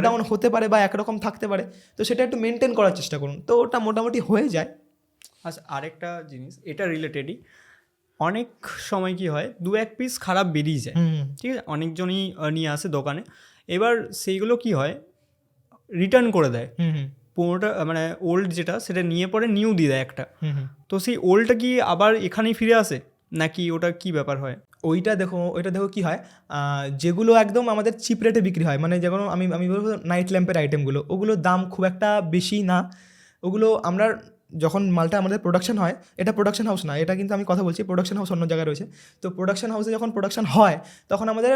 ডাউন হতে পারে বা একরকম থাকতে পারে, তো সেটা একটু মেনটেন করার চেষ্টা করুন, তো ওটা মোটামুটি হয়ে যায়। আচ্ছা, আরেকটা জিনিস এটা রিলেটেডই, অনেক সময় কি হয় 2-1 পিস খারাপ বেরিয়ে যায়, ঠিক আছে, অনেকজনই নিয়ে আসে দোকানে, এবার সেইগুলো কি হয় রিটার্ন করে দেয়, পুরোটা মানে ওল্ড যেটা সেটা নিয়ে পরে নিউ দিয়ে দেয় একটা। তো সেই ওল্ডটা কি আবার এখানেই ফিরে আসে নাকি ওটা কি ব্যাপার হয়? ওইটা দেখো কী হয়, যেগুলো একদম আমাদের চিপ রেটে বিক্রি হয়, মানে যেগুলো আমি বলবো নাইট ল্যাম্পের আইটেমগুলো, ওগুলো দাম খুব একটা বেশি না। ওগুলো আমরা যখন মালটা আমাদের প্রোডাকশন হয়, এটা প্রোডাকশন হাউস না, এটা কিন্তু আমি কথা বলছি প্রোডাকশন হাউস অন্য জায়গায় রয়েছে। তো প্রোডাকশন হাউসে যখন প্রোডাকশন হয় তখন আমাদের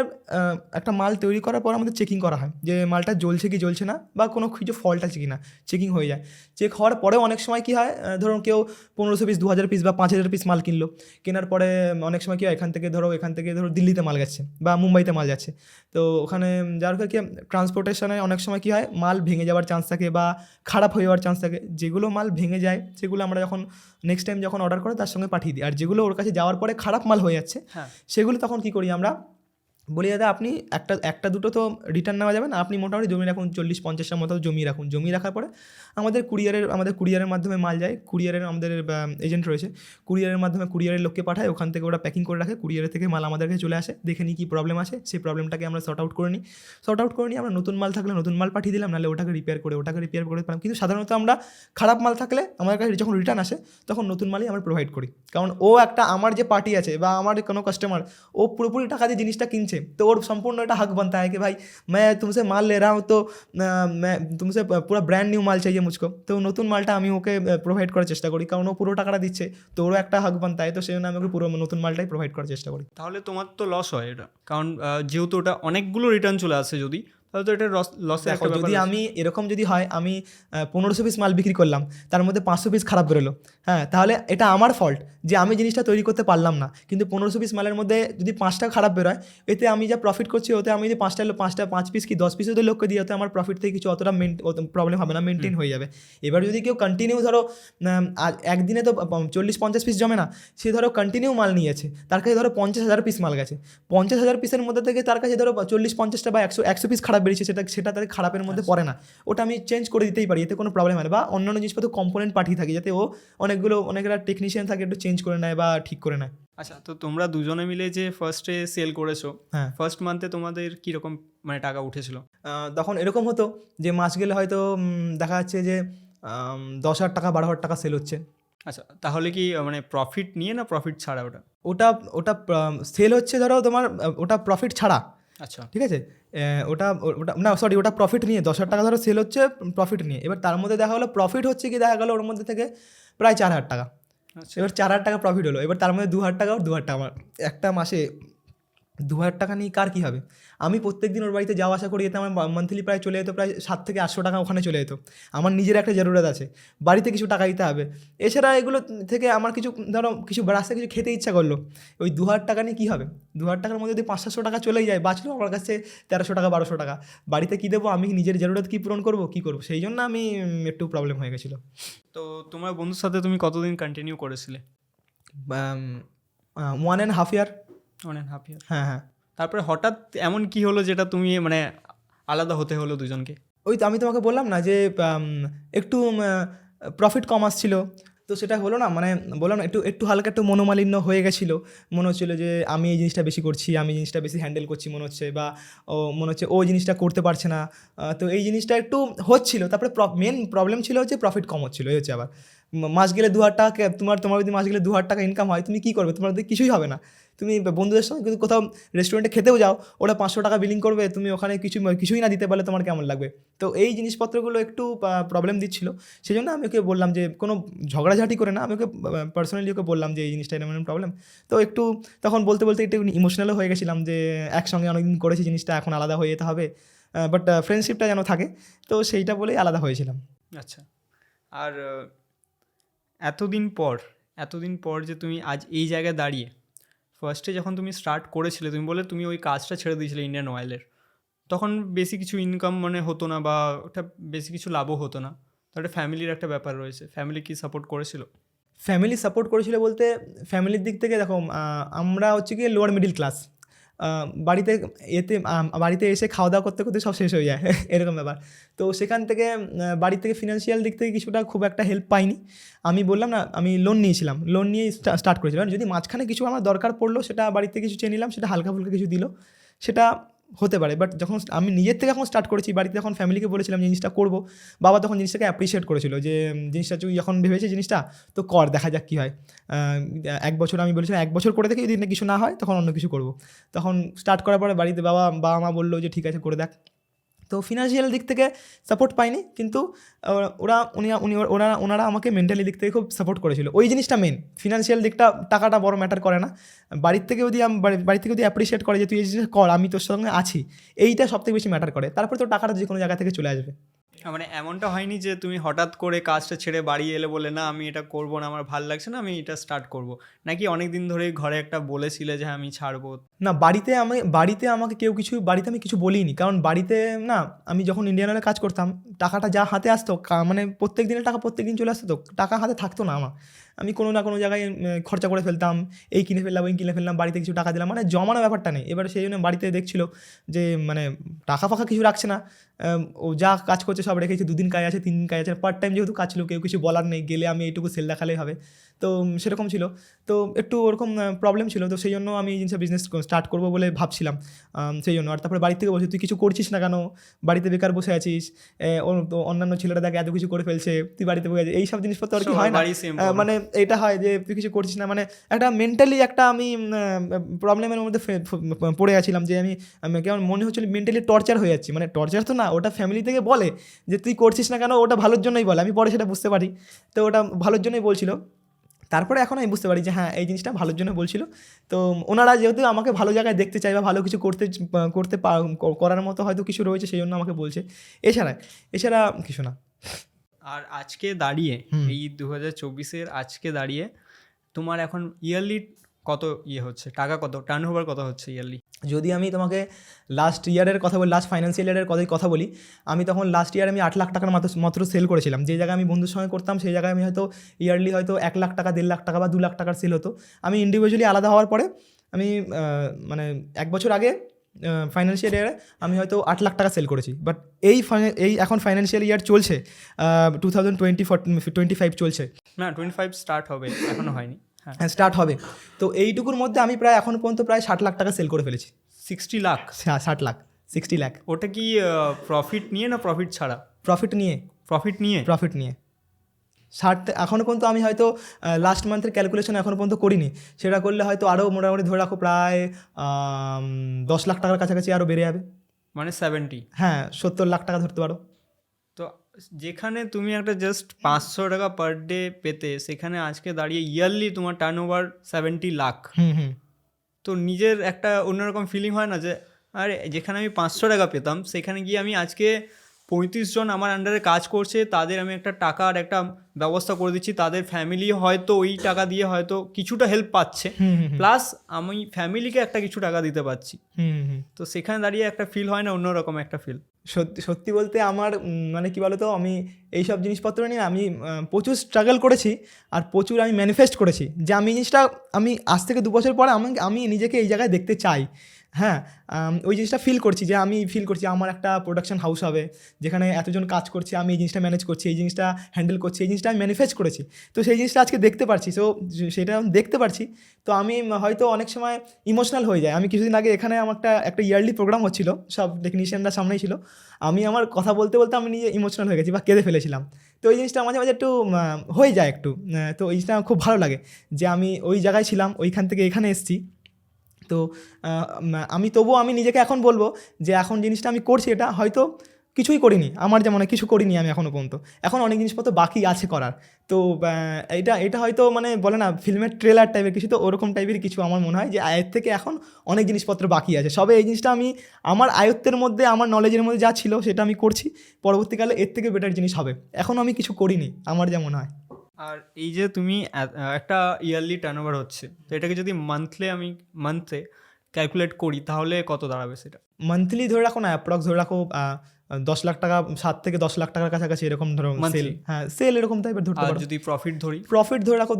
একটা মাল তৈরি করার পর আমাদের চেকিং করা হয় যে মালটা জ্বলছে কি জ্বলছে না, বা কোনো কিছু ফল্ট আছে কি না, চেকিং হয়ে যায়। চেক হওয়ার পরেও অনেক সময় কী হয়, ধরুন কেউ 1500 পিস 2000 পিস বা 5000 পিস মাল কিনলো, কেনার পরে অনেক সময় কী হয় এখান থেকে ধরো দিল্লিতে মাল যাচ্ছে বা মুম্বাইতে মাল যাচ্ছে, তো ওখানে যার ফলে কি ট্রান্সপোর্টেশনে অনেক সময় কী হয় মাল ভেঙে যাওয়ার চান্স থাকে বা খারাপ হয়ে যাওয়ার চান্স থাকে। যেগুলো মাল ভেঙে যায় সেগুলো আমরা যখন নেক্সট টাইম যখন অর্ডার করে তার সঙ্গে পাঠিয়ে দিই, আর যেগুলো ওর কাছে যাওয়ার পরে খারাপ মাল হয়ে যাচ্ছে সেগুলো তখন কী করি আমরা বলি দাদা আপনি একটা দুটো তো রিটার্ন নেওয়া যাবে না, আপনি মোটামুটি জমি রাখুন 40-50টার মতো জমি রাখুন। জমি রাখার পরে আমাদের কুরিয়ারের মাধ্যমে মাল যায়, কুরিয়ারের আমাদের এজেন্ট রয়েছে, কুরিয়ারের মাধ্যমে কুরিয়ারের লোককে পাঠায়, ওখান থেকে ওরা প্যাকিং করে রাখে, কুরিয়ারের থেকে মাল আমাদের কাছে চলে আসে, দেখে নিই কী প্রবলেম আছে, সেই প্রবলেমটাকে আমরা সর্ট আউট করে নিই। আমরা নতুন মাল থাকলে নতুন মাল পাঠিয়ে দিলাম, নাহলে ওটাকে রিপেয়ার করে পেলাম। কিন্তু সাধারণত আমরা খারাপ মাল থাকলে আমার কাছে যখন রিটার্ন আসে তখন নতুন মালই আমরা প্রোভাইড করি, কারণ আমার যে পার্টি আছে বা আমার কোনো কাস্টমার ও পুরোপুরি টাকা দিয়ে জিনিসটা কিনছে, तो और संपूर्ण एक हक बनता है कि भाई मैं तुमसे माल ले रहा हूँ तो मैं तुमसे पूरा ब्र्যান্ড নিউ মাল चाहिए मुझको, তো নতুন মালটা আমি ওকে প্রোভাইড করার চেষ্টা করি, কারণ ও পুরো টাকাটা দিচ্ছে, তো ওরও একটা হক বানতা হয়, তো সেই জন্য আমি ওকে পুরো নতুন মালটাই প্রোভাইড করার চেষ্টা করি। তাহলে তোমার তো লস হয় এটা, কারণ যেহেতু ওটা অনেকগুলো রিটার্ন চলে আসে, যদি তাহলে তো এটা লসের একটা ব্যাপার। যদি আমি এরকম যদি হয় আমি 1500 পিস মাল বিক্রি করলাম, তার মধ্যে 500 পিস খারাপ বেরোলো, হ্যাঁ তাহলে এটা আমার ফল্ট যে আমি জিনিসটা তৈরি করতে পারলাম না। কিন্তু 1500 পিস মালের মধ্যে যদি 5টা খারাপ বেরোয়, এতে আমি যা প্রফিট করছি ওতে আমি যদি 5 পিস কি 10 পিস যদি লোককে দিই, ওতে আমার প্রফিট থেকে কিছু অতটা প্রবলেম হবে না, মেনটেন হয়ে যাবে। এবার যদি কেউ কন্টিনিউ ধরো একদিনে তো 40-50 পিস জমে না, সে ধরো কন্টিনিউ মাল নিয়েছে, তার কাছে ধরো 50,000 পিস মাল গেছে, 50,000 পিসের মধ্যে থেকে তার কাছে ধরো 40-50টা বা 100 পিস খারাপ বেরিয়েছে, সেটা তাদের খারাপের মধ্যে পড়ে না, ওটা আমি চেঞ্জ করে দিতেই পারি, এতে কোনো প্রবলেম হয় না। বা অন্যান্য জিনিসপত্র কম্পোনেন্ট পাঠিয়ে থাকি যাতে ও অনেকেরা টেকনিশিয়ান থাকে একটু চেঞ্জ করে নেয় বা ঠিক করে নেয়। আচ্ছা, তো তোমরা দুজনে মিলে যে ফার্স্টে সেল করেছো, হ্যাঁ ফার্স্ট মান্থে তোমাদের কীরকম মানে টাকা উঠেছিল? তখন এরকম হতো যে মাস গেলে হয়তো দেখা যাচ্ছে যে 10,000 টাকা 12,000 টাকা সেল হচ্ছে। আচ্ছা, তাহলে কি মানে প্রফিট নিয়ে না প্রফিট ছাড়া? ওটা সেল হচ্ছে ধরো তোমার ওটা প্রফিট ছাড়া, আচ্ছা ঠিক আছে। ওটা ওটা না সরি, ওটা প্রফিট নিয়ে 10,000 টাকা ধরো সেল হচ্ছে প্রফিট নিয়ে। এবার তার মধ্যে দেখা হলো প্রফিট হচ্ছে কি, দেখা গেলো ওর মধ্যে থেকে প্রায় 4,000 টাকা। আচ্ছা এবার 4,000 টাকা প্রফিট হলো, এবার তার মধ্যে 2,000 টাকা ওর, 2,000 টাকা আমার। একটা মাসে 2,000 টাকা নিয়ে কার কী হবে? আমি প্রত্যেক দিন ওর বাড়িতে যাওয়া আসা করি, এতে আমার মান্থলি প্রায় চলে যেত প্রায় 700 থেকে 800 টাকা ওখানে চলে যেত। আমার নিজের একটা জরুরত আছে, বাড়িতে কিছু টাকা দিতে হবে। এছাড়া এগুলো থেকে আমার কিছু ধরো কিছু রাস্তায় কিছু খেতে ইচ্ছা করলো, ওই 2,000 টাকা নিয়ে কী হবে? 2,000 টাকার মধ্যে যদি 500-700 টাকা চলেই যায়, বাঁচলো আমার কাছে 1,300 টাকা 1,200 টাকা। বাড়িতে কী দেবো? আমি নিজের জরুরত কী পূরণ করবো, কী করবো? সেই জন্য আমি একটু প্রবলেম হয়ে গেছিলো। তো তোমার বন্ধুর সাথে তুমি কতদিন কন্টিনিউ করেছিলে? 1.5 ইয়ার। 1.5 ইয়ার। হ্যাঁ হ্যাঁ। তারপরে হঠাৎ এমন কি হলো যেটা তুমি মানে আলাদা হতে হলো দুজনকে? ওই তো আমি তোমাকে বললাম না যে একটু প্রফিট কম আসছিল, তো সেটা হলো না, মানে বললাম না একটু একটু হালকা একটু মনোমালিন্য হয়ে গেছিলো। মনে হচ্ছিলো যে আমি এই জিনিসটা বেশি করছি, আমি এই জিনিসটা বেশি হ্যান্ডেল করছি মনে হচ্ছে, বা মনে হচ্ছে ও জিনিসটা করতে পারছে না। তো এই জিনিসটা একটু হচ্ছিলো। তারপরে মেন প্রবলেম ছিল হচ্ছে প্রফিট কম হচ্ছিলো। এই হচ্ছে আবার মাস গেলে 2,000 টাকা তোমার যদি মাস গেলে 2,000 টাকা ইনকাম হয়, তুমি কী করবে? তোমার কিছুই হবে না। তুমি বন্ধুদের সঙ্গে কিন্তু কোথাও রেস্টুরেন্টে খেতেও যাও, ওরা 500 টাকা বিলিং করবে, তুমি ওখানে কিছুই না দিতে পারলে তোমার কেমন লাগবে? তো এই জিনিসপত্রগুলো একটু প্রবলেম দিচ্ছিলো। সেই জন্য আমি ওকে বললাম যে কোনো ঝগড়াঝাটি করে না, আমি ওকে পার্সোনালি ওকে বললাম যে এই জিনিসটা এরকম প্রবলেম। তো একটু তখন বলতে বলতে একটু ইমোশনালও হয়ে গেছিলাম যে একসঙ্গে অনেকদিন করেছি জিনিসটা, এখন আলাদা হয়ে যেতে হবে, বাট ফ্রেন্ডশিপটা যেন থাকে, তো সেইটা বলেই আলাদা হয়েছিলাম। আচ্ছা। আর এতদিন পর যে তুমি আজ এই জায়গায় দাঁড়িয়ে, ফার্স্টে যখন তুমি স্টার্ট করেছিলে তুমি বলে তুমি ওই কাজটা ছেড়ে দিয়েছিলে ইন্ডিয়ান অয়েলের, তখন বেশি কিছু ইনকাম মানে হতো না বা ওটা বেশি কিছু লাভও হতো না। তাহলে ফ্যামিলির একটা ব্যাপার রয়েছে, ফ্যামিলি কি সাপোর্ট করেছিল? ফ্যামিলি সাপোর্ট করেছিল বলতে, ফ্যামিলির দিক থেকে দেখো আমরা হচ্ছে কি লোয়ার মিডিল ক্লাস। বাড়িতে বাড়িতে এসে খাওয়া দাওয়া করতে করতে সব শেষ হয়ে যায় এরকম ব্যাপার। তো সেখান থেকে বাড়ি থেকে ফিনান্সিয়াল দিক থেকে কিছুটা খুব একটা হেল্প পাইনি। আমি বললাম না, আমি লোন নিয়েছিলাম, লোন নিয়েই স্টার্ট করেছিলাম। যদি মাঝখানে কিছু আমার দরকার পড়লো, সেটা বাড়িতে কিছু চেয়ে নিলাম, সেটা হালকা ফুলকা কিছু দিল, সেটা হতে পারে। বাট যখন আমি নিজের থেকে যখন স্টার্ট করেছি, বাড়িতে যখন ফ্যামিলিকে বলেছিলাম জিনিসটা করবো, বাবা তখন জিনিসটাকে অ্যাপ্রিসিয়েট করেছিল যে জিনিসটা তুই যখন ভেবেছি জিনিসটা, তো কর, দেখা যাক কী হয়। 1 বছর আমি বলেছিলাম 1 বছর করে দেখি, যদি কিছু না হয় তখন অন্য কিছু করবো। তখন স্টার্ট করার পরে বাড়িতে বাবা মা বললো যে ঠিক আছে করে দেখ। তো ফিনান্সিয়াল দিক থেকে সাপোর্ট পাইনি, কিন্তু ওনারা আমাকে মেন্টালি দিক থেকে খুব সাপোর্ট করেছিল। ওই জিনিসটা মেন, ফিনান্সিয়াল দিকটা, টাকাটা বড় ম্যাটার করে না। বাড়ি থেকে যদি অ্যাপ্রিসিয়েট করে যে তুই এই জিনিসটা কর, আমি তোর সঙ্গে আছি, এইটা সবথেকে বেশি ম্যাটার করে। তারপরে তো টাকাটা যে কোনো জায়গা থেকে চলে আসবে। মানে এমনটা হয়নি যে তুমি হঠাৎ করে কাজটা ছেড়ে বাড়ি এলে বলে না আমি এটা করবো না, আমার ভালো লাগছে না, আমি এটা স্টার্ট করবো, নাকি অনেক দিন ধরেই ঘরে একটা বলেছিলে যে আমি ছাড়বো? না, বাড়িতে আমাকে কেউ কিছু, বাড়িতে আমি কিছু বলিনি, কারণ বাড়িতে না, আমি যখন ইন্ডিয়ান অয়েলে কাজ করতাম, টাকাটা যা হাতে আসতো, মানে প্রত্যেক দিনের টাকা প্রত্যেক দিন চলে আসতো, তো টাকা হাতে থাকতো না আমার। আমি কোনো না কোনো জায়গায় খরচা করে ফেলতাম, এই কিনে ফেললাম, ওই কিনে ফেললাম, বাড়িতে কিছু টাকা দিলাম, মানে জমানো ব্যাপারটা নেই। এবার সেই জন্য বাড়িতে দেখছিল যে মানে টাকা ফাঁকা কিছু রাখছে না, ও যা কাজ করছে সব রেখেছে, 2 দিন কাজ আছে, 3 দিন কাজ আছে, পার্ট টাইম যেহেতু কাজ ছিল, কেউ কিছু বলার নেই, গেলে আমি এইটুকু সেল দেখালেই হবে। তো সেরকম ছিল, তো একটু ওরকম প্রবলেম ছিল। তো সেই জন্য আমি এই জিনিসটা বিজনেস স্টার্ট করবো বলে ভাবছিলাম, সেই জন্য। আর তারপরে বাড়ি থেকে বলছি তুই কিছু করছিস না কেন, বাড়িতে বেকার বসে আছিস, অন্যান্য ছেলেরা দেখ এত কিছু করে ফেলছে, তুই বাড়িতে বসে আছিস, এইসব জিনিসপত্র আর কি হয় না। মানে এটা হয় যে তুই কিছু করছিস না, মানে একটা মেন্টালি একটা আমি প্রবলেমের মধ্যে পড়ে গেছিলাম, যে আমি কেমন মনে হচ্ছিল মেন্টালি টর্চার হয়ে যাচ্ছি। মানে টর্চার তো না, ওটা ফ্যামিলি থেকে বলে যে তুই করছিস না কেন, ওটা ভালোর জন্যই বলে, আমি পরে সেটা বুঝতে পারি, তো ওটা ভালোর জন্যই বলছিল। তারপরে এখন আমি বুঝতে পারি যে হ্যাঁ, এই জিনিসটা ভালোর জন্য বলছিল। তো ওনারা যেহেতু আমাকে ভালো জায়গায় দেখতে চায় বা ভালো কিছু করার মতো হয়তো কিছু রয়েছে, সেই জন্য আমাকে বলছে, এছাড়া কিছু না। আর আজকে দাঁড়িয়ে এই 2024-এর আজকে দাঁড়িয়ে তোমার এখন ইয়ারলি কত হচ্ছে, টাকা কত, টার্নওভার কত হচ্ছে ইয়ারলি? যদি আমি তোমাকে লাস্ট ইয়ারের কথা বলি, লাস্ট ফাইন্যান্সিয়াল ইয়ারের কথা বলি, আমি তখন লাস্ট ইয়ার আমি 8 লাখ টাকার মাত্র সেল করেছিলাম। যে জায়গায় আমি বন্ধুর সঙ্গে করতাম, সেই জায়গায় আমি হয়তো ইয়ারলি হয়তো 1 লাখ টাকা, 1.5 লাখ টাকা বা 2 লাখ টাকার সেল হতো। আমি ইন্ডিভিজুয়ালি আলাদা হওয়ার পরে আমি মানে 1 বছর আগে ফাইন্যান্সিয়াল ইয়ারে আমি হয়তো 8 লাখ টাকা সেল করেছি। বাট এই এখন ফাইন্যান্সিয়াল ইয়ার চলছে, 2025 চলছে না, 25 স্টার্ট হবে, এখনও হয়নি। হ্যাঁ, স্টার্ট হবে। তো এইটুকুর মধ্যে আমি প্রায় এখন পর্যন্ত প্রায় 60 লাখ টাকা সেল করে ফেলেছি। 60 লাখ? 60 লাখ, 60 লাখ। ওটা কি প্রফিট নিয়ে না প্রফিট ছাড়া? প্রফিট নিয়ে। প্রফিট নিয়ে? এখনও পর্যন্ত আমি হয়তো লাস্ট মান্থের ক্যালকুলেশন এখনও পর্যন্ত করিনি, সেটা করলে হয়তো আরও মোটামুটি ধরে রাখো প্রায় 10 লাখ টাকার কাছাকাছি আরও বেড়ে যাবে। মানে 70। হ্যাঁ, 70 লাখ টাকা ধরতে পারো। তো যেখানে তুমি একটা জাস্ট 500 টাকা পার ডে পেতে, সেখানে আজকে দাঁড়িয়ে ইয়ারলি তোমার টার্ন ওভার 70 লাখ। হুম। তো নিজের একটা অন্যরকম ফিলিং হয় না যে আরে যেখানে আমি 500 টাকা পেতাম, সেখানে গিয়ে আমি আজকে 35 জন আমার আন্ডারে কাজ করছে, তাদের আমি একটা টাকার একটা ব্যবস্থা করে দিচ্ছি, তাদের ফ্যামিলি হয়তো ওই টাকা দিয়ে হয়তো কিছুটা হেল্প পাচ্ছে, প্লাস আমি ফ্যামিলিকে একটা কিছু টাকা দিতে পারছি। তো সেখানে দাঁড়িয়ে একটা ফিল হয় না, অন্যরকম একটা ফিল। সত্যি বলতে আমার মানে কি বলতো, আমি এইসব জিনিসপত্র নিয়ে আমি প্রচুর স্ট্রাগল করেছি আর প্রচুর আমি ম্যানিফেস্ট করেছি যে আমি জিনিসটা আমি আজ থেকে 2 বছর পরে আমি নিজেকে এই জায়গায় দেখতে চাই। হ্যাঁ, ওই জিনিসটা ফিল করছি যে আমি ফিল করছি আমার একটা প্রোডাকশন হাউস হবে যেখানে এতজন কাজ করছে, আমি এই জিনিসটা ম্যানেজ করছি, এই জিনিসটা হ্যান্ডেল করছি, এই জিনিসটা আমি ম্যানিফেস্ট করেছি। তো সেই জিনিসটা আজকে দেখতে পারছি, সো সেটা দেখতে পারছি। তো আমি হয়তো অনেক সময় ইমোশনাল হয়ে যায়। আমি কিছুদিন আগে এখানে আমার একটা ইয়ারলি প্রোগ্রাম হচ্ছিল, সব টেকনিশিয়ানরা সামনেই ছিল, আমি আমার কথা বলতে বলতে আমি নিজে ইমোশনাল হয়ে গেছি বা কেঁদে ফেলেছিলাম। তো ওই জিনিসটা মাঝে মাঝে একটু হয়ে যায় একটু। তো এই জিনিসটা আমার খুব ভালো লাগে যে আমি ওই জায়গায় ছিলাম, ওইখান থেকে এখানে এসেছি। তো আমি তবুও আমি নিজেকে এখন বলবো যে এখন জিনিসটা আমি করছি, এটা হয়তো কিছুই করিনি, আমার যেমন কিছু করিনি আমি এখনও পর্যন্ত, এখন অনেক জিনিসপত্র বাকি আছে করার। তো এটা হয়তো মানে বলে না ফিল্মের ট্রেলার টাইপের কিছু, তো ওরকম টাইপের কিছু আমার মনে হয় যে আয়ের থেকে এখন অনেক জিনিসপত্র বাকি আছে। সবে এই জিনিসটা আমি আমার আয়ত্তের মধ্যে, আমার নলেজের মধ্যে যা ছিল সেটা আমি করছি, পরবর্তীকালে এর থেকে বেটার জিনিস হবে। এখনও আমি কিছু করিনি আমার যা মনে হয়। আর এই যে তুমি একটা ইয়ারলি টার্নওভার হচ্ছে, তো এটাকে যদি মান্থে ক্যালকুলেট করি তাহলে কত দাঁড়াবে সেটা? মান্থলি ধরে রাখো না, অ্যাপ্রক্স ধরে রাখো 10 লাখ টাকা, 7 থেকে 10 লাখ টাকার কাছাকাছি এরকম ধরো সেল। Monthly? হ্যাঁ, সেল এরকম টাইপের ধরতে আর পারো। যদি প্রফিট ধরি? প্রফিট ধরে রাখো,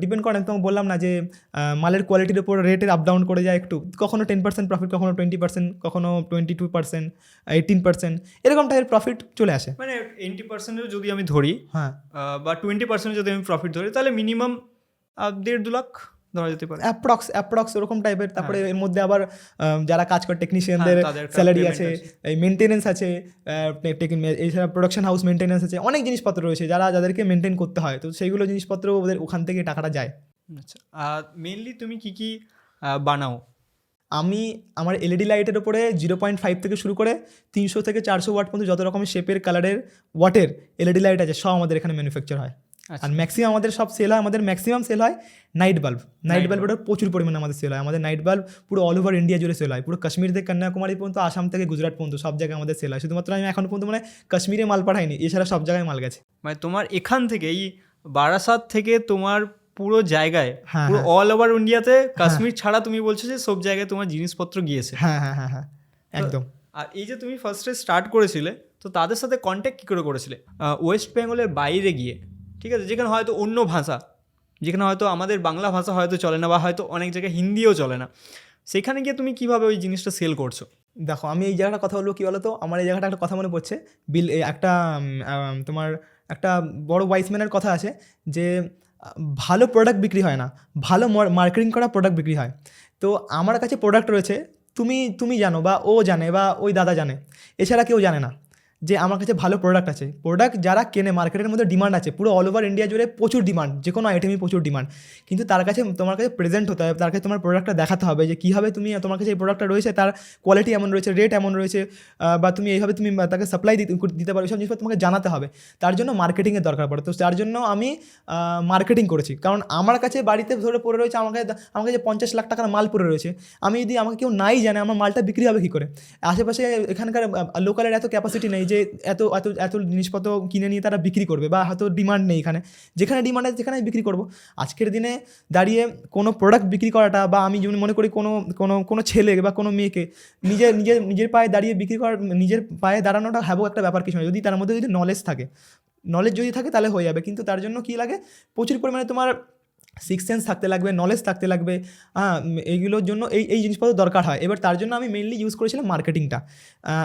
ডিপেন্ড করে, তোমাকে বললাম না যে মালের কোয়ালিটির উপর রেটের আপ ডাউন করে যায় একটু, কখনো 10% প্রফিট, কখনো 20%, কখনো 22%, 18%, এরকম টাইপের প্রফিট চলে আসে। মানে 80% যদি আমি ধরি, হ্যাঁ, বা 20% যদি আমি প্রফিট ধরি, তাহলে মিনিমাম 1.5-2 লাখ ধরা যেতে পারে। অ্যাপ্রক্স ওরকম টাইপের। তারপরে এর মধ্যে আবার যারা কাজ করে টেকনিশিয়ানদের তাদের একটা স্যালারি payment আছে, এই মেনটেনেন্স আছে, এছাড়া প্রোডাকশন হাউস মেনটেনেন্স আছে, অনেক জিনিসপত্র রয়েছে যাদেরকে মেনটেন করতে হয়, তো সেইগুলো জিনিসপত্র ওদের ওখান থেকে টাকাটা যায়। আচ্ছা, আর মেনলি তুমি কি কি বানাও? আমি আমার এলইডি লাইটের ওপরে 0.5 থেকে শুরু করে 300 থেকে 400 ওয়াট পর্যন্ত যত রকমের শেপের কালারের ওয়াটের এলইডি লাইট আছে সব আমাদের এখানে ম্যানুফ্যাকচার হয়। আচ্ছা। আর ম্যাক্সিমাম আমাদের সব সেল হয়, আমাদের ম্যাক্সিমাম সেল হয় নাইট বাল্বের প্রচুর পরিমাণে আমাদের সেল হয়। আমাদের নাইট বাল্ব পুরো অল ওভার ইন্ডিয়া জুড়ে সেল হয়, পুরো কাশ্মীর থেকে কন্যাকুমারী পর্যন্ত, আসাম থেকে গুজরাট পর্যন্ত সব জায়গায় আমাদের সেল হয়। শুধুমাত্র আমি এখন পর্যন্ত মানে কাশ্মীরে মাল পাঠাইনি, এছাড়া সব জায়গায় মাল গেছে। মানে তোমার এখান থেকে, এই বারাসাত থেকে তোমার পুরো জায়গায়, হ্যাঁ, পুরো অল ওভার ইন্ডিয়াতে, কাশ্মীর ছাড়া তুমি বলছো যে সব জায়গায় তোমার জিনিসপত্র গিয়েছে। হ্যাঁ হ্যাঁ হ্যাঁ হ্যাঁ, একদম। আর এই যে তুমি ফার্স্টে স্টার্ট করেছিলে, তো তাদের সাথে কন্ট্যাক্ট কী করে করেছিলে? ওয়েস্ট বেঙ্গলের বাইরে গিয়ে, ঠিক আছে, যেখানে হয়তো অন্য ভাষা, যেখানে হয়তো আমাদের বাংলা ভাষা হয়তো চলে না, বা হয়তো অনেক জায়গায় হিন্দিও চলে না, সেখানে গিয়ে তুমি কীভাবে ওই জিনিসটা সেল করছো? দেখো, আমি এই জায়গাটা কথা বলবো, কী বলো তো, আমার এই জায়গাটা একটা কথা মনে পড়ছে। তোমার একটা বড় ওয়াইসম্যানের কথা আছে যে ভালো প্রোডাক্ট বিক্রি হয় না, ভালো মার্কেটিং করা প্রোডাক্ট বিক্রি হয়। তো আমার কাছে প্রোডাক্ট রয়েছে, তুমি জানো বা ও জানে বা ওই দাদা জানে, এছাড়া কেউ জানে না যে আমার কাছে ভালো প্রোডাক্ট আছে। প্রোডাক্ট যারা কেনে, মার্কেটের মধ্যে ডিমান্ড আছে, পুরো অল ওভার ইন্ডিয়া জুড়ে প্রচুর ডিমান্ড, যে কোনো আইটেমই প্রচুর ডিমান্ড। কিন্তু তোমার কাছে প্রেজেন্ট হতে হবে, তার কাছে তোমার প্রোডাক্টটা দেখাতে হবে যে কীভাবে তোমার কাছে এই প্রোডাক্টটা রয়েছে, তার কোয়ালিটি এমন রয়েছে, রেট এমন রয়েছে, বা তুমি এইভাবে তুমি তাকে সাপ্লাই দিতে পারো, সব জিনিস তোমাকে জানাতে হবে। তার জন্য মার্কেটিংয়ের দরকার পড়ে। তো তার জন্য আমি মার্কেটিং করেছি, কারণ আমার কাছে বাড়িতে ধরে পড়ে রয়েছে, আমার কাছে 50 লাখ টাকার মাল পড়ে রয়েছে। যদি আমাকে কেউ নাই জানে, আমার মালটা বিক্রি হবে কী করে? আশেপাশে এখানকার লোকালের এত ক্যাপাসিটি নেই যে এত এত এত জিনিসপত্র কিনে নিয়ে তারা বিক্রি করবে, বা হয়তো ডিমান্ড নেই এখানে। যেখানে ডিমান্ড আছে সেখানে বিক্রি করবো। আজকের দিনে দাঁড়িয়ে কোনো প্রোডাক্ট বিক্রি করাটা, বা আমি যেমন মনে করি কোনো ছেলে বা কোনো মেয়েকে নিজের পায়ে দাঁড়িয়ে বিক্রি করার, নিজের পায়ে দাঁড়ানোটা হ্যাবো একটা ব্যাপার কিছু নয়, যদি তার মধ্যে যদি নলেজ যদি থাকে তাহলে হয়ে যাবে। কিন্তু তার জন্য কী লাগে, প্রচুর পরিমাণে তোমার সিক্স সেন্স থাকতে লাগবে, নলেজ থাকতে লাগবে। এইগুলোর জন্য এই জিনিসপত্র দরকার হয়। এবার তার জন্য আমি মেইনলি ইউজ করেছিলাম মার্কেটিংটা।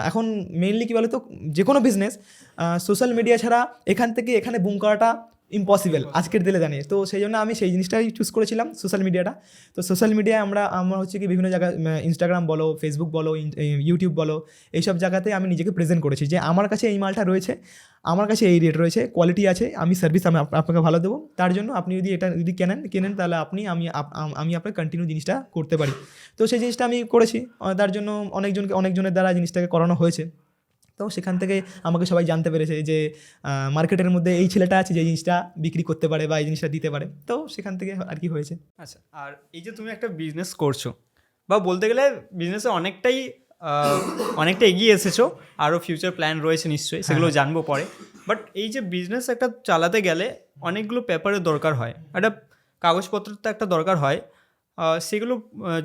এখন মেইনলি কী বলো তো, যে কোনো বিজনেস সোশ্যাল মিডিয়া ছাড়া এখান থেকে এখানে বুম করাটা ইম্পসিবল আজকের দিনে জানিয়ে। তো সেই জন্য আমি সেই জিনিসটাই চুজ করেছিলাম, সোশ্যাল মিডিয়াটা। তো সোশ্যাল মিডিয়ায় আমরা হচ্ছে কি বিভিন্ন জায়গায় ইনস্টাগ্রাম বলো, ফেসবুক বলো, ইউটিউব বলো, এইসব জায়গাতে আমি নিজেকে প্রেজেন্ট করেছি যে আমার কাছে এই মালটা রয়েছে, আমার কাছে এই রেট রয়েছে, কোয়ালিটি আছে, আমি সার্ভিস আমি আপনাকে ভালো দেবো, তার জন্য আপনি যদি এটা যদি কেনেন তাহলে আমি আপনাকে কন্টিনিউ জিনিসটা করতে পারি। তো সেই জিনিসটা আমি করেছি, তার জন্য অনেকজনের দ্বারা জিনিসটাকে করানো হয়েছে। তো সেখান থেকে আমাকে সবাই জানতে পেরেছে যে মার্কেটের মধ্যে এই ছেলেটা আছে যে জিনিসটা বিক্রি করতে পারে বা এই জিনিসটা দিতে পারে। তো সেখান থেকে আর কি হয়েছে। আচ্ছা, আর এই যে তুমি একটা বিজনেস করছো, বা বলতে গেলে বিজনেসে অনেকটা এগিয়ে এসেছো, আরও ফিউচার প্ল্যান রয়েছে নিশ্চয়ই, সেগুলো জানবো পরে। বাট এই যে বিজনেস একটা চালাতে গেলে অনেকগুলো পেপারের দরকার হয়, একটা কাগজপত্রের তো একটা দরকার হয়, সেগুলো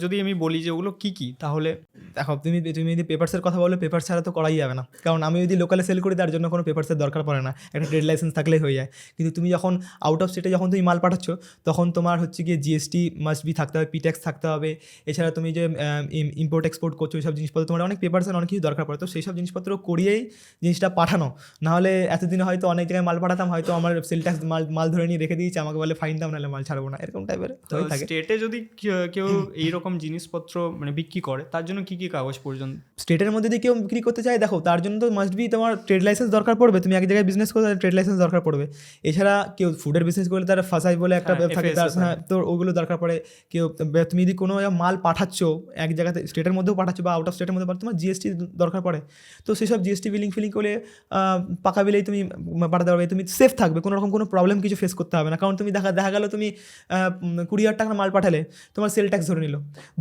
যদি আমি বলি যে ওগুলো কী কী, তাহলে দেখো তুমি যদি পেপারসের কথা বলো, পেপার ছাড়া তো করাই যাবে না। কারণ আমি যদি লোকালে সেল করি তার জন্য কোনো পেপারসের দরকার পড়ে না, একটা ট্রেড লাইসেন্স থাকলেই হয়ে যায়। কিন্তু তুমি যখন আউট অফ স্টেটে যখন তুমি মাল পাঠাচ্ছ, তখন তোমার হচ্ছে গিয়ে জিএসটি মাস্ট বি থাকতে হবে, পিট্যাক্স থাকতে হবে। এছাড়া তুমি যে ইম্পোর্ট এক্সপোর্ট করছো, এইসব জিনিসপত্র তোমার অনেক পেপারসের অনেক কিছু দরকার পড়ে। তো সেই সব জিনিসপত্র করিয়েই জিনিসটা পাঠানো। নাহলে এতদিনে হয়তো অনেক জায়গায় মাল পাঠাতাম, হয়তো আমার সেল ট্যাক্স মাল ধরে নিয়ে রেখে দিয়েছে, আমাকে বলে ফাইন দাও, নাহলে মাল ছাড়বো না, এরকম টাইপের হয়ে থাকে। স্টেটে যদি কেউ এইরকম জিনিসপত্র মানে বিক্রি করে, তার জন্য কী কী কাগজ পর্যন্ত স্টেটের মধ্যে যদি কেউ বিক্রি করতে চায়, দেখো তার জন্য তো মাস্ট বি তোমার ট্রেড লাইসেন্স দরকার পড়বে। তুমি এক জায়গায় বিজনেস করলে ট্রেড লাইসেন্স দরকার পড়বে। এছাড়া কেউ ফুডের বিজনেস করলে তার ফাসাই বলে একটা থাকে, তার তো ওগুলো দরকার পড়ে। তুমি যদি কোনো মাল পাঠাচ্ছ এক জায়গাতে, স্টেটের মধ্যেও পাঠাচ্ছ বা আউট অফ স্টেটের মধ্যে তোমার জিএসটি দরকার পড়ে। তো সেসব জিএসটি ফিলিং করে পাকা বিলেই তুমি পাঠাতে পারবে। তুমি সেফ থাকবে, কোনো রকম কোনো প্রবলেম কিছু ফেস করতে হবে না। কারণ তুমি দেখা গেলো তুমি 20,000 টাকার মাল পাঠালে, তোমার সেল ট্যাক্স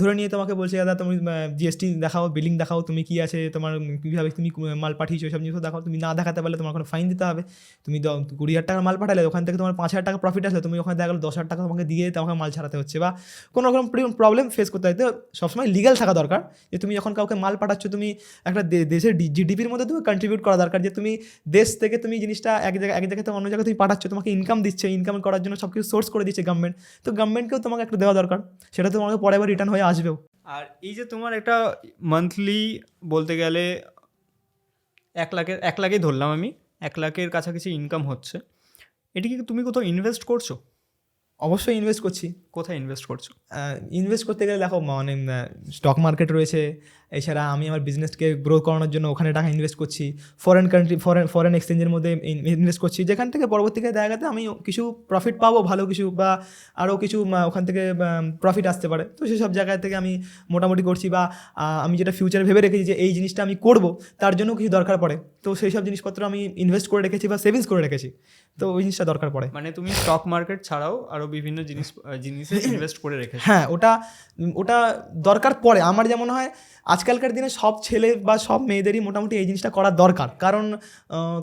ধরে নিয়ে তোমাকে বলছে দাদা তুমি জিএসটি দেখাও, বিলিং দেখাও, তুমি কী আছে তোমার, কীভাবে তুমি মাল পাঠিয়েছো, সব জিনিস দেখাও। তুমি না দেখাতে পারলে তোমার কোনো ফাইন দিতে হবে। তুমি 20,000 টাকার মাল পাঠালে, ওখান থেকে তোমার 5,000 টাকা প্রফিট আসলে, তুমি ওখানে দেখা গেলো 10,000 টাকা তোমাকে দিয়ে তোমাকে মাল ছাড়াতে হচ্ছে, বা কোনো রকম প্রবলেম ফেস করতে হয়। তো সবসময় লিগ্যাল থাকা দরকার যে তুমি যখন কাউকে মাল পাঠাচ্ছ, তুমি একটা দেশের জিডিপির মধ্যে তুমি কন্ট্রিবিউট করা দরকার, যে তুমি দেশ থেকে তুমি জিনিসটা এক জায়গায় থেকে অন্য জায়গায় তুমি পাঠাচ্ছ, তোমাকে ইনকাম দিচ্ছে, ইনকাম করার জন্য সব কিছু সোর্স করে দিচ্ছে গভর্নমেন্ট। তো গভর্নমেন্টকেও তোমাকে একটা দেওয়া দরকার, সেটা তোমাকে পরে আবার রিটার্ন হয়ে আসবেও। আর এই যে তোমার একটা মান্থলি বলতে গেলে 1 লাখেই ধরলাম আমি, 1 লাখের কাছাকাছি ইনকাম হচ্ছে, এটি কি তুমি কোথাও ইনভেস্ট করছো? অবশ্যই ইনভেস্ট করছি। কোথায় ইনভেস্ট করছো? ইনভেস্ট করতে গেলে দেখো মানে স্টক মার্কেট রয়েছে, এছাড়া আমি আমার বিজনেসকে গ্রো করানোর জন্য ওখানে টাকা ইনভেস্ট করছি। ফরেন এক্সচেঞ্জের মধ্যে ইনভেস্ট করছি, যেখান থেকে পরবর্তীকালে দেখা গেছে আমি কিছু প্রফিট পাবো, ভালো কিছু, বা আরও কিছু ওখান থেকে প্রফিট আসতে পারে। তো সেসব জায়গা থেকে আমি মোটামুটি করছি, বা আমি যেটা ফিউচারে ভেবে রেখেছি যে এই জিনিসটা আমি করব, তার জন্য কিছু দরকার পড়ে। তো সেই সব জিনিসপত্র আমি ইনভেস্ট করে রেখেছি বা সেভিংস করে রেখেছি। তো ওই জিনিসটা দরকার পড়ে। মানে তুমি স্টক মার্কেট ছাড়াও আরও বিভিন্ন জিনিসে ইনভেস্ট করে রেখেছো? হ্যাঁ, ওটা দরকার পড়ে। আমার যেমন হয় আজকালকার দিনে সব ছেলে বা সব মেয়েদেরই মোটামুটি এই জিনিসটা করা দরকার।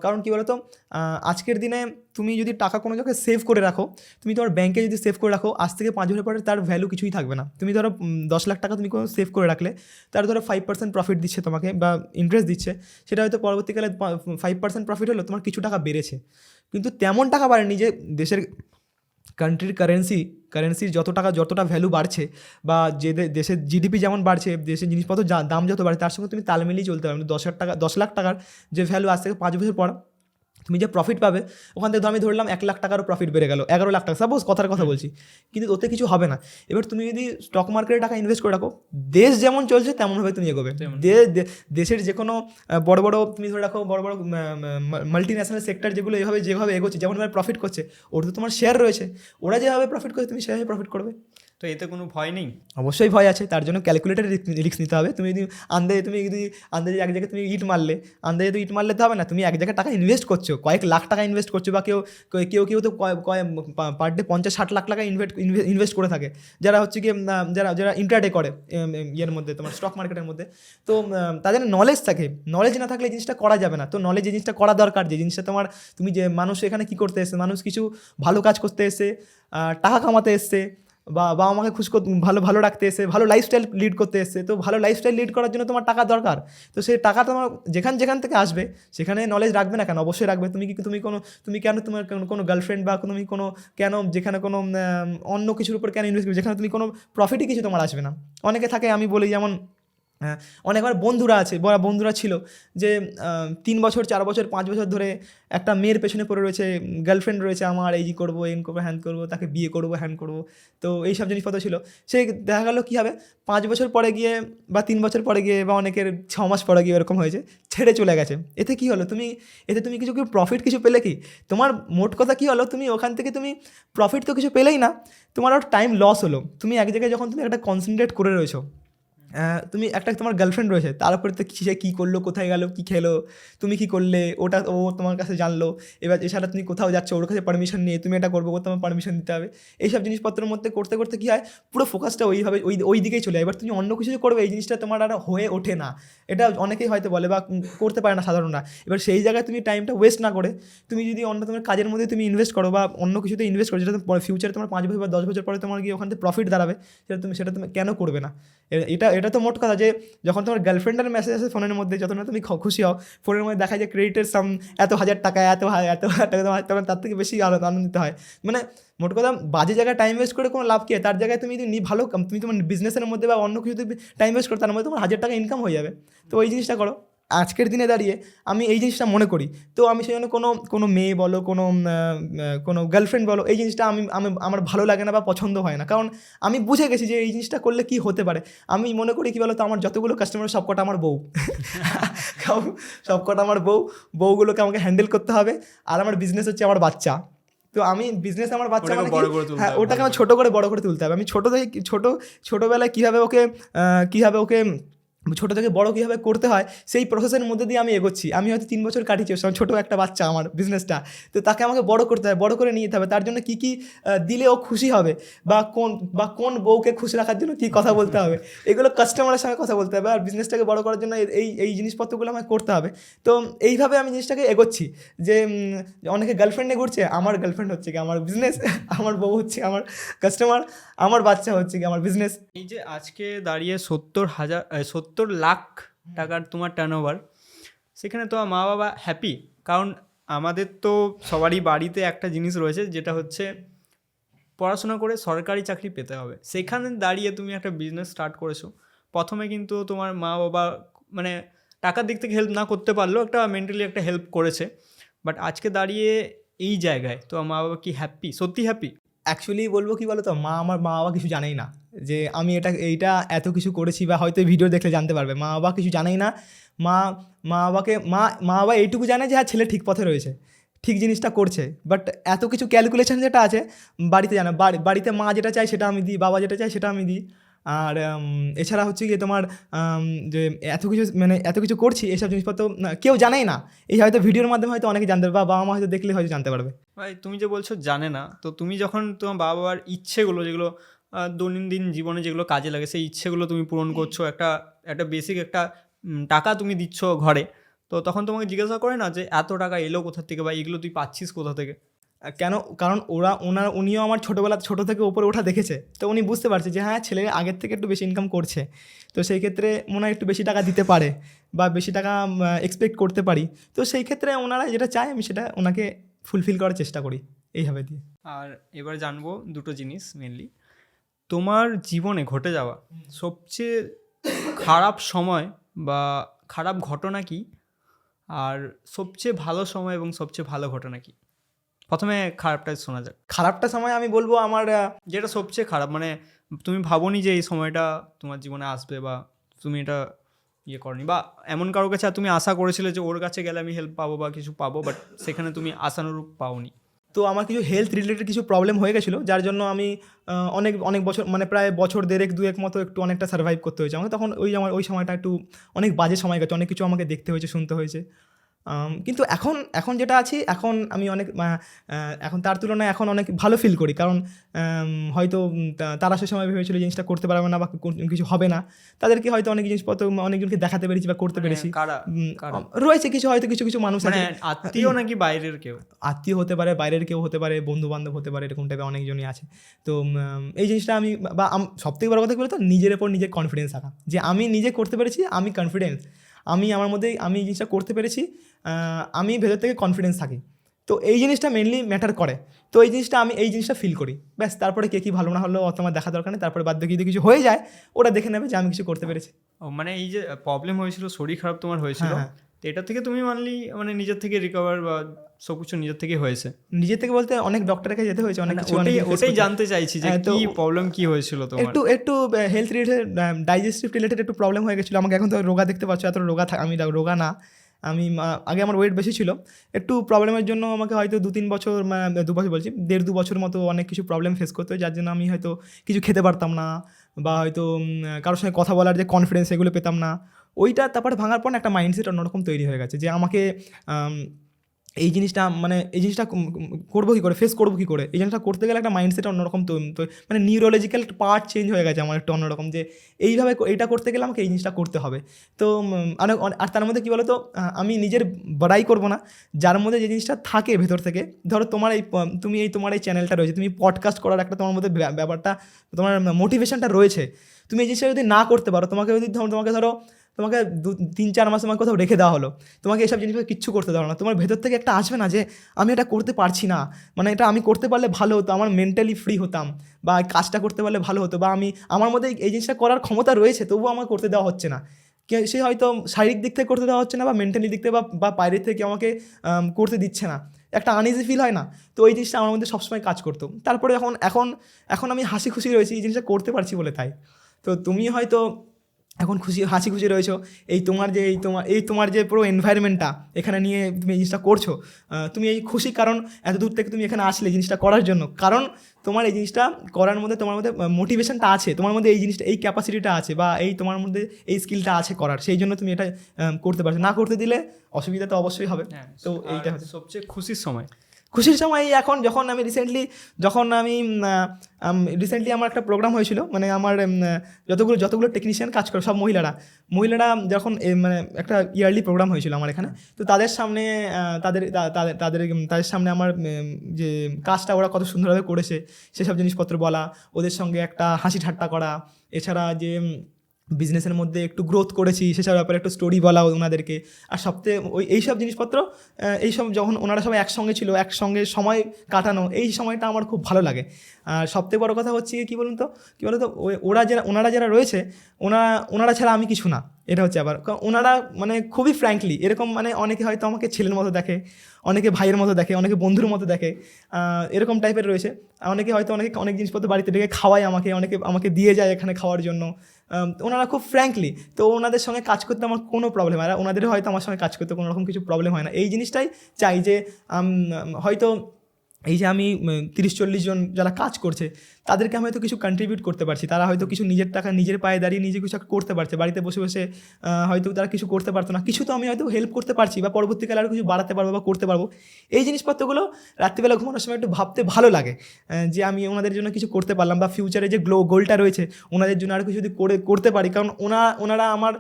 কারণ কী বলতো, আজকের দিনে তুমি যদি টাকা কোনো জায়গায় সেভ করে রাখো, তুমি তোমার ব্যাংকে যদি সেভ করে রাখো, আজ থেকে 5 বছর পরে তার ভ্যালু কিছুই থাকবে না। তুমি ধরো 10 লাখ টাকা তুমি কোনো সেভ করে রাখলে, তার ধরো 5% প্রফিট দিচ্ছে তোমাকে বা ইন্টারেস্ট দিচ্ছে, সেটা হয়তো পরবর্তীকালে 5% প্রফিট হলো, তোমার কিছু টাকা বেড়েছে। কিন্তু তেমন টাকা বাড়েনি যে দেশের কান্ট্রির কারেন্সির যতটা ভ্যালু বাড়ছে, বা যে দেশের জিডিপি যেমন বাড়ছে, দেশের জিনিসপত্র দাম যত বাড়ছে, তার সঙ্গে তুমি তাল মিলিয়ে চলতে পারবে। 10 লাখ টাকার যে ভ্যালু আজ থেকে 5 বছর পর তুমি যে প্রফিট পাবে, ওখান থেকে আমি ধরলাম 1 লাখ টাকারও প্রফিট বেড়ে গেল, 11 লাখ টাকা, সাপোজ কথার কথা বলছি, কিন্তু ওতে কিছু হবে না। এবার তুমি যদি স্টক মার্কেটে টাকা ইনভেস্ট করে রাখো, দেশ যেমন চলছে তেমনভাবে তুমি এগোবে। দেশের যে কোনো বড় বড় তুমি ধরে রাখো, বড় বড় মাল্টি ন্যাশনাল সেক্টর যেগুলো যেভাবে এগোচ্ছে, যেমনভাবে প্রফিট করছে, ওর তো তোমার শেয়ার রয়েছে, ওরা যেভাবে প্রফিট করছে তুমি সেভাবে প্রফিট করবে। তো এতে কোনো ভয় নেই? অবশ্যই ভয় আছে, তার জন্য ক্যালকুলেটেড রিস্ক নিতে হবে। তুমি যদি আন্দাজে এক জায়গায় তুমি ইট মারলে তো হবে না। তুমি এক জায়গায় টাকা ইনভেস্ট করছো, কয়েক লাখ টাকা ইনভেস্ট করছো, বা কেউ তো পার ডে 50-60 লাখ টাকা ইনভেস্ট করে থাকে, যারা হচ্ছে কি যারা ইন্ট্রাডে করে ইয়ের মধ্যে, তোমার স্টক মার্কেটের মধ্যে। তো তাদের নলেজ থাকে, নলেজ না থাকলে এই জিনিসটা করা যাবে না। তো নলেজ এই জিনিসটা করা দরকার, যে জিনিসটা তোমার, তুমি যে মানুষ এখানে কী করতে এসছে, মানুষ কিছু ভালো কাজ করতে এসছে, টাকা কামাতে এসছে, বা বাবা মাকে খুশ করতে, ভালো রাখতে এসে, ভালো লাইফস্টাইল লিড করতে এসছে। তো ভালো লাইফস্টাইল লিড করার জন্য তোমার টাকা দরকার। তো সেই টাকা তোমার যেখান থেকে আসবে, সেখানে নলেজ রাখবে না কেন? অবশ্যই রাখবে। তুমি কেন তোমার কোনো গার্লফ্রেন্ড বা তুমি কেন যেখানে কোনো অন্য কিছুর উপর কেন ইনভেস্ট করবে, যেখানে তুমি কোনো প্রফিটই কিছু তোমার আসবে না। অনেকে থাকে, আমি বলি যেমন হ্যাঁ, অনেক আমার বন্ধুরা আছে, বন্ধুরা ছিল যে 3 বছর 4 বছর 5 বছর ধরে একটা মেয়ের পেছনে পড়ে রয়েছে, গার্লফ্রেন্ড রয়েছে আমার, এই করবো এই করবো হ্যান করবো, তাকে বিয়ে করবো হ্যান করবো, তো এইসব জিনিসপত্র ছিল। সেই দেখা গেলো কী হবে, 5 বছর পরে গিয়ে বা 3 বছর পরে গিয়ে বা অনেকের 6 মাস পরে গিয়ে এরকম হয়েছে, ছেড়ে চলে গেছে। এতে কী হলো, এতে তুমি কিছু প্রফিট কিছু পেলে কি? তোমার মোট কথা কী হলো, তুমি ওখান থেকে তুমি প্রফিট তো কিছু পেলেই না, তোমার আর টাইম লস হলো। তুমি এক জায়গায় যখন তুমি একটা কনসেন্ট্রেট করে রয়েছো, তুমি একটা তোমার গার্লফ্রেন্ড রয়েছে, তার উপরে তো সে কী করলো, কোথায় গেল, কী খেলো, তুমি কী করলে, ওটা ও তোমার কাছে জানলো। এবার এছাড়া তুমি কোথাও যাচ্ছ, ওর কাছে পারমিশন নিয়ে তুমি এটা করবো, ও তোমার পারমিশন দিতে হবে। এইসব জিনিসপত্রের মধ্যে করতে করতে কী হয়, পুরো ফোকাসটা ওইভাবে ওই দিকেই চলে যায়। এবার তুমি অন্য কিছু যে করবে, এই জিনিসটা তোমার আর হয়ে ওঠে না। এটা অনেকেই হয়তো বলে বা করতে পারে না সাধারণরা। এবার সেই জায়গায় তুমি টাইমটা ওয়েস্ট না করে তুমি যদি অন্য তোমার কাজের মধ্যে তুমি ইনভেস্ট করো বা অন্য কিছুতে ইনভেস্ট করো, যেটা ফিউচারে তোমার 5 বছর বা 10 বছর পরে তোমার গিয়ে ওখান থেকে প্রফিট দাঁড়াবে, সেটা তুমি কেন করবে না? এটা তো মোট কথা যে যখন তোমার গার্লফ্রেন্ডের মেসেজ আসে ফোনের মধ্যে, যত না তুমি খুশি হও, ফোনের মধ্যে দেখা যায় ক্রেডিটের সাম এত হাজার টাকা, এত হাজার টাকা, তখন তার থেকে বেশি আনন্দিত হয়। মানে মোট কথা বাজে জায়গায় টাইম ওয়েস্ট করে কোনো লাভ কি? তার জায়গায় তুমি যদি ভালো তুমি তোমার বিজনেসের মধ্যে বা অন্য কিছুতে টাইম ওয়েস্ট করো, তার মধ্যে তোমার 1000 টাকা ইনকাম হয়ে যাবে। তো ওই জিনিসটা করো। আজকের দিনে দাঁড়িয়ে আমি এই জিনিসটা মনে করি। তো আমি সেই জন্য কোনো মেয়ে বলো, কোনো গার্লফ্রেন্ড বলো, এই জিনিসটা আমার ভালো লাগে না বা পছন্দ হয় না। কারণ আমি বুঝে গেছি যে এই জিনিসটা করলে কী হতে পারে। আমি মনে করি কী বলো তো, আমার যতগুলো কাস্টমার সবকটা আমার বউ, সবকটা আমার বউগুলোকে আমাকে হ্যান্ডেল করতে হবে। আর আমার বিজনেস হচ্ছে আমার বাচ্চা। তো আমি বিজনেস আমার বাচ্চা মানে হ্যাঁ, ওটাকে আমার ছোটো করে বড় করে তুলতে হবে। আমি ছোটোবেলায় কীভাবে ওকে ছোটো থেকে বড় কীভাবে করতে হয়, সেই প্রসেসের মধ্যে দিয়ে আমি এগোচ্ছি। আমি হয়তো 3 বছর কাটিয়েছি, ছোটো একটা বাচ্চা আমার বিজনেসটা, তো তাকে আমাকে বড় করতে হবে, বড় করে নিয়ে যেতে হবে। তার জন্য কী দিলে ও খুশি হবে, বা কোন বউকে খুশি রাখার জন্য কী কথা বলতে হবে, এগুলো কাস্টমারের সঙ্গে কথা বলতে হবে। আর বিজনেসটাকে বড় করার জন্য এই জিনিসপত্রগুলো আমাকে করতে হবে। তো এইভাবে আমি জিনিসটাকে এগোচ্ছি যে অনেকে গার্লফ্রেন্ডে ঘুরছে, আমার গার্লফ্রেন্ড হচ্ছে কি আমার বিজনেস, আমার বউ হচ্ছে আমার কাস্টমার, আমার বাচ্চা হচ্ছে কি আমার বিজনেস। এই যে আজকে দাঁড়িয়ে 70 লাখ টাকার তোমার টার্নওভার, সেখানে তোমার মা বাবা হ্যাপি? কারণ আমাদের তো সবারই বাড়িতে একটা জিনিস রয়েছে, যেটা হচ্ছে পড়াশোনা করে সরকারি চাকরি পেতে হবে। সেখানে দাঁড়িয়ে তুমি একটা বিজনেস স্টার্ট করেছো। প্রথমে কিন্তু তোমার মা বাবা মানে টাকার দিক থেকে হেল্প না করতে পারলেও একটা মেন্টালি একটা হেল্প করেছে। বাট আজকে দাঁড়িয়ে এই জায়গায় তো মা বাবা কি হ্যাপি, সত্যি হ্যাপি? অ্যাকচুয়ালি বলবো কি বলো তো, আমার মা বাবা কিছু জানেই না যে আমি এইটা এত কিছু করেছি, বা হয়তো ভিডিও দেখলে জানতে পারবে। মা বাবা কিছু জানেই না। মা মা বাবা এইটুকু জানে যে হ্যাঁ, ছেলে ঠিক পথে রয়েছে, ঠিক জিনিসটা করছে। বাট এত কিছু ক্যালকুলেশন যেটা আছে বাড়িতে জানে। বাড়িতে মা যেটা চায় সেটা আমি দিই, বাবা যেটা চায় সেটা আমি দিই। আর এছাড়া হচ্ছে গিয়ে তোমার যে এত কিছু করছি, এসব জিনিসপত্র কেউ জানেই না। এই হয়তো ভিডিওর মাধ্যমে হয়তো অনেকে জানতে পারবে, বা বাবা মা হয়তো দেখলে হয়তো জানতে পারবে। ভাই তুমি যে বলছো জানে না, তো তুমি যখন তোমার বাবা বাবার ইচ্ছেগুলো, যেগুলো দৈনন্দিন জীবনে যেগুলো কাজে লাগে, সেই ইচ্ছেগুলো তুমি পূরণ করছো, একটা বেসিক একটা টাকা তুমি দিচ্ছ ঘরে, তো তখন তোমাকে জিজ্ঞাসা করে না যে এত টাকা এলো কোথা থেকে, বা এগুলো তুই পাচ্ছিস কোথা থেকে? কেন? কারণ উনিও আমার ছোটো থেকে ওপরে ওঠা দেখেছে। তো উনি বুঝতে পারছে যে হ্যাঁ, ছেলে আগের থেকে একটু বেশি ইনকাম করছে, তো সেই ক্ষেত্রে মনে হয় একটু বেশি টাকা দিতে পারে, বা বেশি টাকা এক্সপেক্ট করতে পারি। তো সেই ক্ষেত্রে ওনারা যেটা চায় আমি সেটা ওনাকে ফুলফিল করার চেষ্টা করি এইভাবে দিয়ে। আর এবার জানবো দুটো জিনিস মেনলি, তোমার জীবনে ঘটে যাওয়া সবচেয়ে খারাপ সময় বা খারাপ ঘটনা কি, আর সবচেয়ে ভালো সময় এবং সবচেয়ে ভালো ঘটনা কি? প্রথমে খারাপটা শোনা যাক। খারাপটা সময় আমি বলবো আমার যেটা সবচেয়ে খারাপ, মানে তুমি ভাবোনি যে এই সময়টা তোমার জীবনে আসবে, বা তুমি এটা করনি, বা এমন কারোর কাছে তুমি আশা করেছিলে যে ওর কাছে গেলে আমি হেল্প পাবো বা কিছু পাবো, বাট সেখানে তুমি আশানুরূপ পাওনি। তো আমার কিছু হেলথ রিলেটেড কিছু প্রবলেম হয়ে গেছিলো, যার জন্য আমি অনেক বছর, মানে প্রায় বছর দেড়েক দুয়েক মতো একটু অনেকটা সার্ভাইভ করতে হয়েছে আমাকে। তখন ওই সময়টা একটু অনেক বাজে সময় গেছে, অনেক কিছু আমাকে দেখতে হয়েছে, শুনতে হয়েছে। কিন্তু এখন যেটা আছি, এখন আমি এখন তার তুলনায় এখন অনেক ভালো ফিল করি। কারণ হয়তো তারা সে সময় ভেবেছিল জিনিসটা করতে পারবে না বা কিছু হবে না, তাদেরকে হয়তো অনেক জিনিসপত্র অনেকজনকে দেখাতে পেরেছি বা করতে পেরেছি। রয়েছে কিছু মানুষ আছে, আত্মীয় নাকি বাইরের কেউ? আত্মীয় হতে পারে, বাইরের কেউ হতে পারে, বন্ধু বান্ধব হতে পারে, এরকম টাইপের অনেকজনই আছে। তো এই জিনিসটা আমি সবথেকে বড় কথা বলতো, নিজের ওপর নিজের কনফিডেন্স থাকা, যে আমি নিজে করতে পেরেছি, আমি কনফিডেন্স, আমি এই জিনিসটা করতে পেরেছি, আমি ভেতর থেকে কনফিডেন্স থাকি। তো এই জিনিসটা মেনলি ম্যাটার করে। তো এই জিনিসটা আমি এই জিনিসটা ফিল করি, ব্যাস। তারপরে কে কী ভালো না হলো অত আমার দেখা দরকার নেই, তারপরে বাদ বাকি যদি কিছু হয়ে যায় ওরা দেখে নেবে যে আমি কিছু করতে পেরেছি। ও মানে এই যে প্রবলেম হয়েছিল, শরীর খারাপ তোমার হয়েছিল, হ্যাঁ। তো এটা থেকে তুমি মানে নিজের থেকে রিকভার বা সব কিছু নিজের থেকে হয়েছে? নিজের থেকে বলতে অনেক ডক্টরের কাছে যেতে হয়েছে, অনেক মানে কিছু অনেক কিছু face ওটাই করতে- জানতে চাইছি যে হ্যাঁ, তো কি প্রবলেম কি হয়েছিল তোমার? একটু হেলথ রিলেটেড, ডাইজেস্টিভ রিলেটেড একটু প্রবলেম হয়ে গেছিলো আমাকে। এখন তো রোগা দেখতে পাচ্ছ, এত আমি রোগা না। আমি আগে আমার ওয়েট বেশি ছিল, একটু প্রবলেমের জন্য আমাকে হয়তো 2-3 বছর, 2 বছর বলছি 1.5-2 বছর মতো অনেক কিছু প্রবলেম ফেস করতে হয়, যার জন্য আমি হয়তো কিছু খেতে পারতাম না, বা হয়তো কারোর সঙ্গে কথা বলার যে কনফিডেন্স এগুলো পেতাম না। ওইটা তারপরে ভাঙার পর একটা মাইন্ডসেট অন্যরকম তৈরি হয়ে গেছে যে আমাকে এই জিনিসটা করবো কী করে, ফেস করবো কী করে, এই জিনিসটা করতে গেলে একটা মাইন্ডসেট অন্যরকম মানে নিউরোলজিক্যাল পার্ট চেঞ্জ হয়ে গেছে আমার একটু অন্যরকম, যে এইভাবে এইটা করতে গেলে আমাকে এই জিনিসটা করতে হবে। তো আর তার মধ্যে কী বলো তো, আমি নিজের বড়াই করবো না, যার মধ্যে যে জিনিসটা থাকে ভেতর থেকে, ধরো তোমার তোমার এই চ্যানেলটা রয়েছে, তুমি পডকাস্ট করার একটা তোমার মধ্যে ব্যাপারটা, তোমার মোটিভেশনটা রয়েছে, তুমি এই জিনিসটা যদি না করতে পারো, তোমাকে ধরো 3-4 মাস তোমাকে কোথাও রেখে দেওয়া হলো, তোমাকে এসব জিনিসগুলো কিচ্ছু করতে দেওয়া না, তোমার ভেতর থেকে একটা আসবে না যে আমি এটা করতে পারছি না, মানে এটা আমি করতে পারলে ভালো হতো, আমার মেন্টালি ফ্রি হতাম, বা কাজটা করতে পারলে ভালো হতো, বা আমার মধ্যে এই জিনিসটা করার ক্ষমতা রয়েছে, তবুও আমার করতে দেওয়া হচ্ছে না। সে হয়তো শারীরিক দিক থেকে করতে দেওয়া হচ্ছে না, বা মেন্টালি দিক থেকে বা বাইরের থেকে আমাকে করতে দিচ্ছে না, একটা আনইজি ফিল হয় না। তো এই জিনিসটা আমার মধ্যে সবসময় কাজ করতো। তারপরে এখন আমি হাসি খুশি রয়েছি এই জিনিসটা করতে পারছি বলে, তাই। তো তুমি হয়তো এখন হাসি খুশি রয়েছো, তোমার যে পুরো এনভায়রনমেন্টটা এখানে নিয়ে তুমি এই জিনিসটা করছো, তুমি এই খুশি কারণ এত দূর থেকে তুমি এখানে আসলে জিনিসটা করার জন্য, কারণ তোমার এই জিনিসটা করার মধ্যে তোমার মধ্যে মোটিভেশনটা আছে, তোমার মধ্যে এই জিনিসটা, এই ক্যাপাসিটিটা আছে, বা তোমার মধ্যে এই স্কিলটা আছে করার, সেই জন্য তুমি এটা করতে পারছো। না করতে দিলে অসুবিধা তো অবশ্যই হবে। তো এইটা হচ্ছে সবচেয়ে খুশির সময়। খুশির সময় এখন যখন আমি রিসেন্টলি আমার একটা প্রোগ্রাম হয়েছিল, মানে আমার যতগুলো টেকনিশিয়ান কাজ করে সব মহিলারা যখন মানে একটা ইয়ারলি প্রোগ্রাম হয়েছিল আমার এখানে, তো তাদের সামনে তাদের সামনে আমার যে কাজটা ওরা কত সুন্দরভাবে করেছে সেসব জিনিসপত্র বলা, ওদের সঙ্গে একটা হাসি ঠাট্টা করা, এছাড়া যে বিজনেসের মধ্যে একটু গ্রোথ করেছি সেসব ব্যাপারে একটু স্টোরি বলা ওনাদেরকে। আর সবথেকে এইসব জিনিসপত্র, এইসব যখন ওনারা সবাই একসঙ্গে ছিল, একসঙ্গে সময় কাটানো, এই সময়টা আমার খুব ভালো লাগে। আর সবথেকে বড় কথা হচ্ছে কী বলুন তো ওনারা যারা রয়েছে, ওনারা ছাড়া আমি কিছু না, এটা হচ্ছে আবার। কারণ ওনারা মানে খুবই ফ্র্যাঙ্কলি এরকম, মানে অনেকে হয়তো আমাকে ছেলের মতো দেখে, অনেকে ভাইয়ের মতো দেখে, অনেকে বন্ধুর মতো দেখে, এরকম টাইপের রয়েছে। অনেকে হয়তো অনেক জিনিসপত্র বাড়িতে ডেকে খাওয়ায় আমাকে দিয়ে যায় এখানে খাওয়ার জন্য। ওনারা খুব ফ্র্যাঙ্কলি, তো ওনাদের সঙ্গে কাজ করতে আমার কোনো প্রবলেম হয় না, ওনাদেরও হয়তো আমার সঙ্গে কাজ করতে কোনো রকম কিছু প্রবলেম হয় না। এই জিনিসটাই চাই যে হয়তো এই যে আমি 30-40 জন যারা কাজ করছে তাদেরকে আমি হয়তো কিছু কন্ট্রিবিউট করতে পারছি, তারা হয়তো কিছু নিজের টাকা নিজের পায়ে দাঁড়িয়ে নিজে কিছু করতে পারছে, বাড়িতে বসে বসে হয়তো তারা কিছু করতে পারতো না, কিছু তো আমি হয়তো হেল্প করতে পারছি, বা পরবর্তীকালে আরও কিছু বাড়াতে পারবো বা করতে পারবো। এই জিনিসপত্রগুলো রাত্রিবেলা ঘুমানোর সময় একটু ভাবতে ভালো লাগে, যে আমি ওনাদের জন্য কিছু করতে পারলাম, বা ফিউচারে যে গোলটা রয়েছে ওনাদের জন্য আরও কিছু যদি করতে পারি, কারণ ওনারা আমার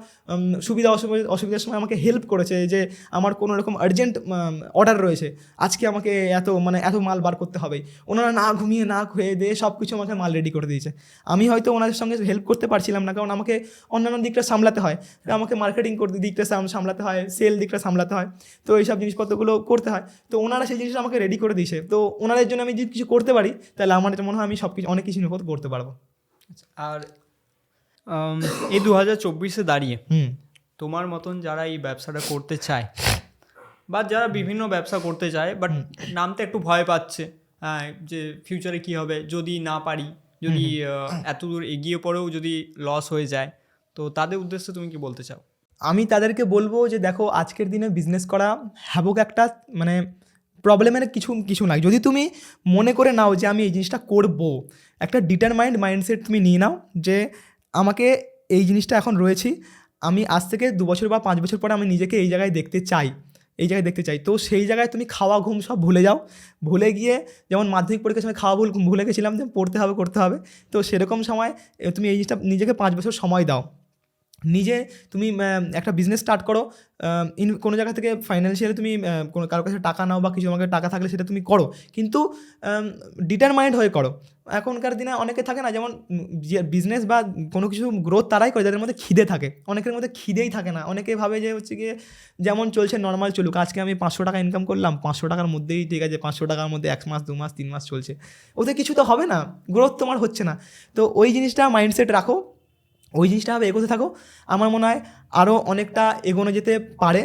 অসুবিধার সময় আমাকে হেল্প করেছে, যে আমার কোনো রকম আর্জেন্ট অর্ডার রয়েছে, আজকে আমাকে এত মাল বার করতে হবে, ওনারা না ঘুমিয়ে না খেয়ে দিয়ে সব কিছু আমাকে মাল রেডি করে দিয়েছে। আমি হয়তো ওনাদের সঙ্গে হেল্প করতে পারছিলাম না, কারণ আমাকে অন্যান্য দিকটা সামলাতে হয়, আমাকে মার্কেটিং দিকটা সামলাতে হয়, সেল দিকটা সামলাতে হয়, তো এইসব জিনিসপত্রগুলো করতে হয়। তো ওনারা সেই জিনিসটা আমাকে রেডি করে দিয়েছে, তো ওনাদের জন্য আমি যদি কিছু করতে পারি তাহলে আমার মনে হয় আমি অনেক কিছু করতে পারবো। আর এই 2024-এ দাঁড়িয়ে তোমার মতন যারা এই ব্যবসাটা করতে চায়, বা যারা বিভিন্ন ব্যবসা করতে চায় বাট নামতে একটু ভয় পাচ্ছে, হ্যাঁ, যে ফিউচারে কী হবে যদি না পারি, যদি এত দূর এগিয়ে পড়েও যদি লস হয়ে যায়, তো তাদের উদ্দেশ্যে তুমি কি বলতে চাও? আমি তাদেরকে বলবো যে দেখো, আজকের দিনে বিজনেস করা হ্যাবক একটা মানে প্রবলেমের কিছু নাই, যদি তুমি মনে করে নাও যে আমি এই জিনিসটা করবো, একটা ডিটারমাইন্ড মাইন্ডসেট তুমি নিয়ে নাও যে আমাকে এই জিনিসটা এখন রয়েছি, আমি আজ থেকে 2 বছর বা 5 বছর পরে আমি নিজেকে এই জায়গায় দেখতে চাই, তো সেই জায়গায় তুমি খাওয়া ঘুম সব ভুলে যাও, ভুলে গিয়ে যেমন মাধ্যমিক পরীক্ষার সময় খাওয়া ভুলে গেছিলাম যে করতে হবে, তো সেরকম সময় তুমি এই জিনিসটা নিজেকে 5 বছর সময় দাও, নিজে তুমি একটা বিজনেস স্টার্ট করো, কোনো জায়গা থেকে ফাইন্যান্সিয়ালি তুমি কোনো কারোর কাছে টাকা নাও বা কিছু আমাকে টাকা থাকলে সেটা তুমি করো, কিন্তু ডিটারমাইন্ড হয়ে করো। এখনকার দিনে অনেকে থাকে না, যেমন যে বিজনেস বা কোনো কিছু গ্রোথ তারাই করে যাদের মধ্যে খিদে থাকে, অনেকের মধ্যে খিদেই থাকে না। অনেকে ভাবে যে হচ্ছে গিয়ে যেমন চলছে নর্মাল চলুক, আজকে আমি 500 টাকা ইনকাম করলাম, 500 টাকার মধ্যেই ঠিক আছে, 500 টাকার মধ্যে 1 মাস 2 মাস 3 মাস চলছে, ওতে কিছু তো হবে না, গ্রোথ তোমার হচ্ছে না। তো ওই জিনিসটা মাইন্ডসেট রাখো, ওই জিনিসটা হবে এগোতে থাকো। আমার মনে হয় আরও অনেকটা এগোনো যেতে পারে।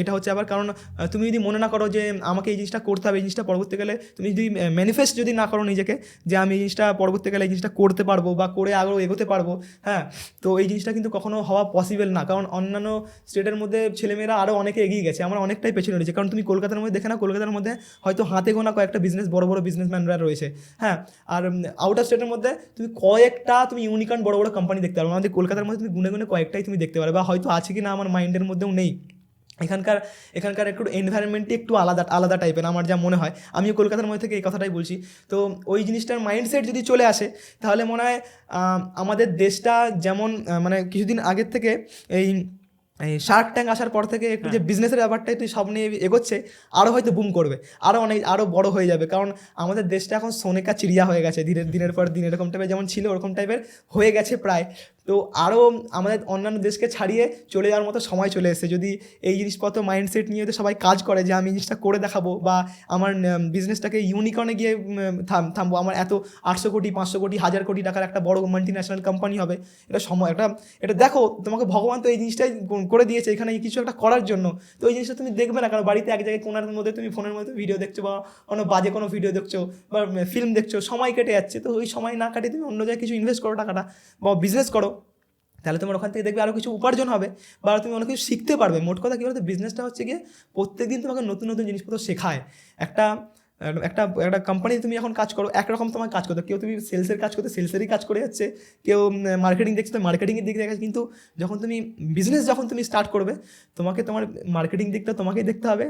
এটা হচ্ছে আবার কারণ তুমি যদি মনে না করো যে আমাকে এই জিনিসটা করতে হবে, এই জিনিসটা পরবর্তীকালে তুমি যদি ম্যানিফেস্ট যদি না করো নিজেকে যে আমি এই জিনিসটা পরবর্তীকালে এই জিনিসটা করতে পারবো বা করে আরও এগোতে পারবো, হ্যাঁ, তো এই জিনিসটা কিন্তু কখনো হওয়া পসিবল না। কারণ অন্যান্য স্টেটের মধ্যে ছেলেমেয়েরা আরও অনেকে এগিয়ে গেছে, আমরা অনেকটাই পেছনে রয়েছে। কারণ তুমি কলকাতার মধ্যে দেখে না, কলকাতার মধ্যে হয়তো হাতে গোনা কয়েকটা বড় বড় বিজনেসম্যানরা রয়েছে, হ্যাঁ, আর আউটার স্টেটের মধ্যে তুমি কয়েকটা তুমি ইউনিকর্ন বড় বড় কোম্পানি দেখতে পারবে। আমাদের কলকাতার মধ্যে তুমি গুনে গুনে কয়েকটাই তুমি দেখতে পারবে, বা হয়তো আছে কি না আমার মাইন্ডের মধ্যেও নেই। এখানকার একটু এনভায়রনমেন্টই একটু আলাদা আলাদা টাইপের আমার যা মনে হয়। আমিও কলকাতার মধ্যে থেকে এই কথাটাই বলছি। তো ওই জিনিসটার মাইন্ডসেট যদি চলে আসে তাহলে মনে হয় আমাদের দেশটা যেমন মানে কিছুদিন আগের থেকে এই শার্ক ট্যাঙ্ক আসার পর থেকে একটু যে বিজনেসের ব্যাপারটা একটু সব নিয়ে এগোচ্ছে, আরও হয়তো বুম করবে, আরও বড় হয়ে যাবে। কারণ আমাদের দেশটা এখন সোনেকা চিড়িয়া হয়ে গেছে, দিনের পর দিন এরকম টাইপের যেমন ছিল ওরকম টাইপের হয়ে গেছে প্রায়। তো আরও আমাদের অন্যান্য দেশকে ছাড়িয়ে চলে যাওয়ার মতো সময় চলে এসেছে, যদি এই জিনিসপত্র মাইন্ডসেট নিয়ে যদি সবাই কাজ করে যে আমি এই জিনিসটা করে দেখাবো বা আমার বিজনেসটাকে ইউনিকর্নে গিয়ে থামবো, আমার এত 800 কোটি 500 কোটি 1000 কোটি টাকার একটা বড় মাল্টিন্যাশনাল কোম্পানি হবে। এটা দেখো, তোমাকে ভগবান তো এই জিনিসটাই করে দিয়েছে এখানে কিছু একটা করার জন্য। তো ওই জিনিসটা তুমি দেখবে না, কারণ বাড়িতে এক জায়গায় কোনার মধ্যে তুমি ফোনের মধ্যে ভিডিও দেখছো বা বাজে কোনো ভিডিও দেখছো বা ফিল্ম দেখছো, সময় কেটে যাচ্ছে। তো ওই সময় না কাটিয়ে তুমি অন্য জায়গায় কিছু ইনভেস্ট করো টাকাটা বা বিজনেস করো, তাহলে তোমার ওখান থেকে দেখবে আরও কিছু উপার্জন হবে বা তুমি অনেক কিছু শিখতে পারবে। মোট কথা কী বলতো, বিজনেসটা হচ্ছে গিয়ে প্রত্যেকদিন তোমাকে নতুন নতুন জিনিসপত্র শেখায়। একটা একটা একটা কোম্পানিতে তুমি যখন কাজ করো একরকম তোমার কাজ করতে, কেউ তুমি সেলসের কাজ করতে সেলসেরই কাজ করে যাচ্ছে, কেউ মার্কেটিং দেখছে তো মার্কেটিংয়ের দিক দেখে। কিন্তু যখন তুমি স্টার্ট করবে, তোমার মার্কেটিং দিকটা তোমাকেই দেখতে হবে,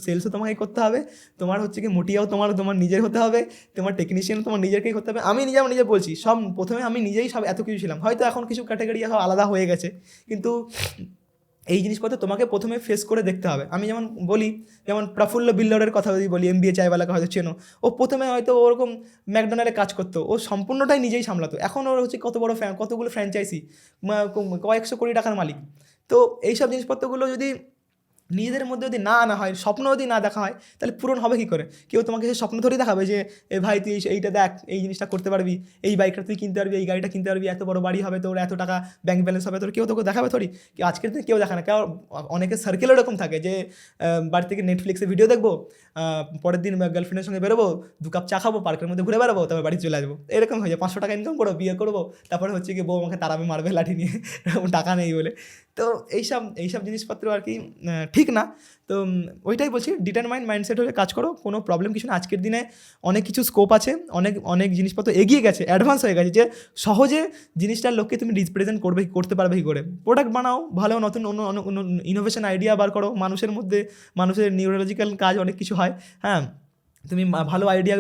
সেলসও তোমাকেই করতে হবে, তোমার হচ্ছে কি মোটিয়াও তোমার নিজের হতে হবে, তোমার টেকনিশিয়ান তোমার নিজেরকেই করতে হবে। আমি নিজে বলছি, প্রথমে আমি নিজেই সব এত কিছু ছিলাম, হয়তো এখন কিছু ক্যাটাগরি সব আলাদা হয়ে গেছে, কিন্তু এই জিনিসপত্র তোমাকে প্রথমে ফেস করে দেখতে হবে। আমি যেমন প্রফুল্ল বিল্ডারের কথা যদি বলি, MBA চাইওয়ালাকে হয়তো চেনো, ও প্রথমে হয়তো ওরকম ম্যাকডোনাল্ডে কাজ করতো, ও সম্পূর্ণটাই নিজেই সামলাতো, এখন ওর হচ্ছে কতগুলো ফ্র্যাঞ্চাইজি, কয়েকশো কোটি টাকার মালিক। তো এইসব জিনিসপত্রগুলো যদি নিজেদের মধ্যে যদি না আনা হয়, স্বপ্ন যদি না দেখা হয়, তাহলে পূরণ হবে কী করে? কেউ তোমাকে সে স্বপ্ন ধরেই দেখাবে যে এ ভাই তুই এইটা দেখ, এই জিনিসটা করতে পারবি, এই বাইকটা তুই কিনতে পারবি, এই গাড়িটা কিনতে পারবি, এত বড় বাড়ি হবে তোর, এত টাকা ব্যাংক ব্যালেন্স হবে তোর, কেউ তোকে দেখাবে থরি? কি আজকের দিনে কেউ দেখে না। কেউ অনেকের সার্কেল এরকম থাকে যে বাড়ি থেকে নেটফ্লিক্সে ভিডিও দেখবো, পরের দিন গার্লফ্রেন্ডের সঙ্গে বেরোবো, 2 কাপ চা খাবো, পার্কের মধ্যে ঘুরে বেড়াবো, তারপর বাড়ি চলে আসবো, এরকম হয়ে যায়। 500 টাকা ইনকাম করবো, বিয়ে করবো, তারপরে হচ্ছে কি বউ আমাকে তারাবে মারবে লাঠি নিয়ে, এরকম টাকা নেই বলে। তো এইসব জিনিসপত্র আর কি ঠিক না। তো ওইটাই বলছি, ডিটারমাইন্ড মাইন্ডসেট হলে কাজ করো, কোনো প্রবলেম কিছু না। আজকের দিনে অনেক কিছু স্কোপ আছে, অনেক জিনিসপত্র এগিয়ে গেছে, অ্যাডভান্স হয়ে গেছে, যে সহজে জিনিসটার লোককে তুমি রিপ্রেজেন্ট করতে পারবে কী করে। প্রোডাক্ট বানাও, ভালো নতুন ইনোভেশন আইডিয়া বার করো, মানুষের নিউরোলজিক্যাল কাজ অনেক কিছু হয়, হ্যাঁ, তুমি ভালো আইডিয়া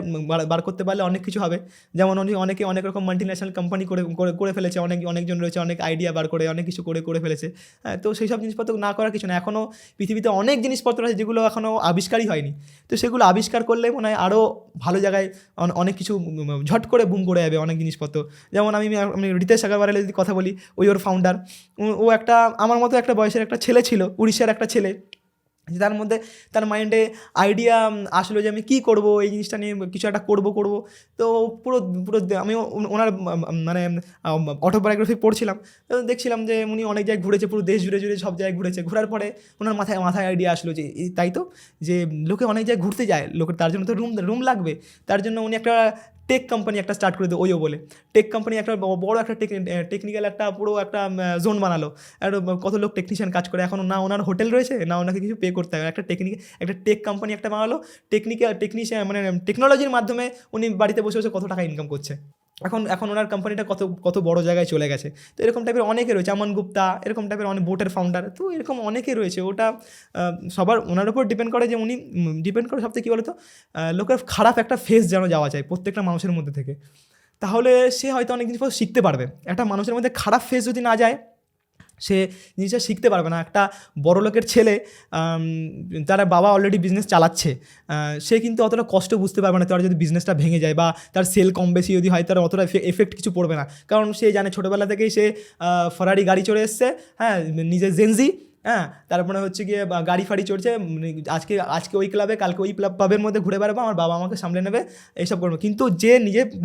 বার করতে পারলে অনেক কিছু হবে। যেমন অনেকে অনেক রকম মাল্টিন্যাশনাল কোম্পানি করে ফেলেছে, অনেকজন রয়েছে অনেক আইডিয়া বার করে অনেক কিছু করে ফেলেছে, হ্যাঁ। তো সেই সব জিনিসপত্র না করার কিছু না, এখনও পৃথিবীতে অনেক জিনিসপত্র আছে যেগুলো এখনও আবিষ্কারই হয়নি। তো সেগুলো আবিষ্কার করলে মনে হয় আরও ভালো জায়গায় অনেক কিছু ঝট করে বুম করে যাবে অনেক জিনিসপত্র। যেমন আমি রিতেশ আগরওয়ালের যদি কথা বলি, ওর ফাউন্ডার, ও একটা আমার মতো একটা বয়সের একটা ছেলে ছিল, উড়িষ্যার একটা ছেলে, তার মধ্যে তার মাইন্ডে আইডিয়া আসলো যে আমি কী করবো, এই জিনিসটা নিয়ে কিছু একটা করবো। তো পুরো আমি ওনার মানে অটোবায়োগ্রাফি পড়ছিলাম, দেখছিলাম যে উনি অনেক জায়গায় ঘুরেছে, পুরো দেশ জুড়ে সব জায়গায় ঘুরেছে। ঘোরার পরে ওনার মাথায় আইডিয়া আসলো যে তাই তো, যে লোকে অনেক জায়গায় ঘুরতে যায়, তার জন্য তো রুম লাগবে। তার জন্য উনি একটা টেক কোম্পানি একটা স্টার্ট করে দিল, ওইও বলে টেক কোম্পানি, একটা বড় একটা টেকনিক্যাল একটা পুরো একটা জোন বানালো। আর কত লোক টেকনিশিয়ান কাজ করে, এখন না ওনার হোটেল রয়েছে, না ওনাকে কিছু পে করতে হবে। একটা টেক কোম্পানি একটা বানালো, টেকনিশিয়ান মানে টেকনোলজির মাধ্যমে উনি বাড়িতে বসে বসে কত টাকা ইনকাম করছে। এখন ওনার কোম্পানিটা কত বড় জায়গায় চলে গেছে। তো এরকম টাইপের অনেকে রয়েছে, আমান গুপ্তা, এরকম টাইপের অনেক বোটের ফাউন্ডার, তো এরকম অনেকে রয়েছে। ওটা সবার ওনার উপর ডিপেন্ড করে, যে উনি ডিপেন্ড করে সবথেকে কী বলতো, লোকের খারাপ একটা ফেস যেন যাওয়া যায় প্রত্যেকটা মানুষের মধ্যে থেকে, তাহলে সে হয়তো অনেক জিনিস শিখতে পারবে। একটা মানুষের মধ্যে খারাপ ফেস যদি না যায়, সে জিনিসটা শিখতে পারবে না। একটা বড় লোকের ছেলে, তার বাবা অলরেডি বিজনেস চালাচ্ছে, সে কিন্তু অতটা কষ্ট বুঝতে পারবে না তার যদি বিজনেসটা ভেঙে যায় বা তার সেল কম বেশি যদি হয়, তার অতটা এফেক্ট কিছু পড়বে না, কারণ সে জানে ছোটোবেলা থেকেই সে ফরারি গাড়ি চড়ে এসছে, হ্যাঁ, নিজের জেনজি, হ্যাঁ, তারপরে হচ্ছে গিয়ে গাড়ি ফাড়ি চড়ছে, আজকে ওই ক্লাবে, কালকে ওই ক্লাবের মধ্যে ঘুরে বেড়াবো, আমার বাবা আমাকে সামলে নেবে, এইসব করবো। কিন্তু যে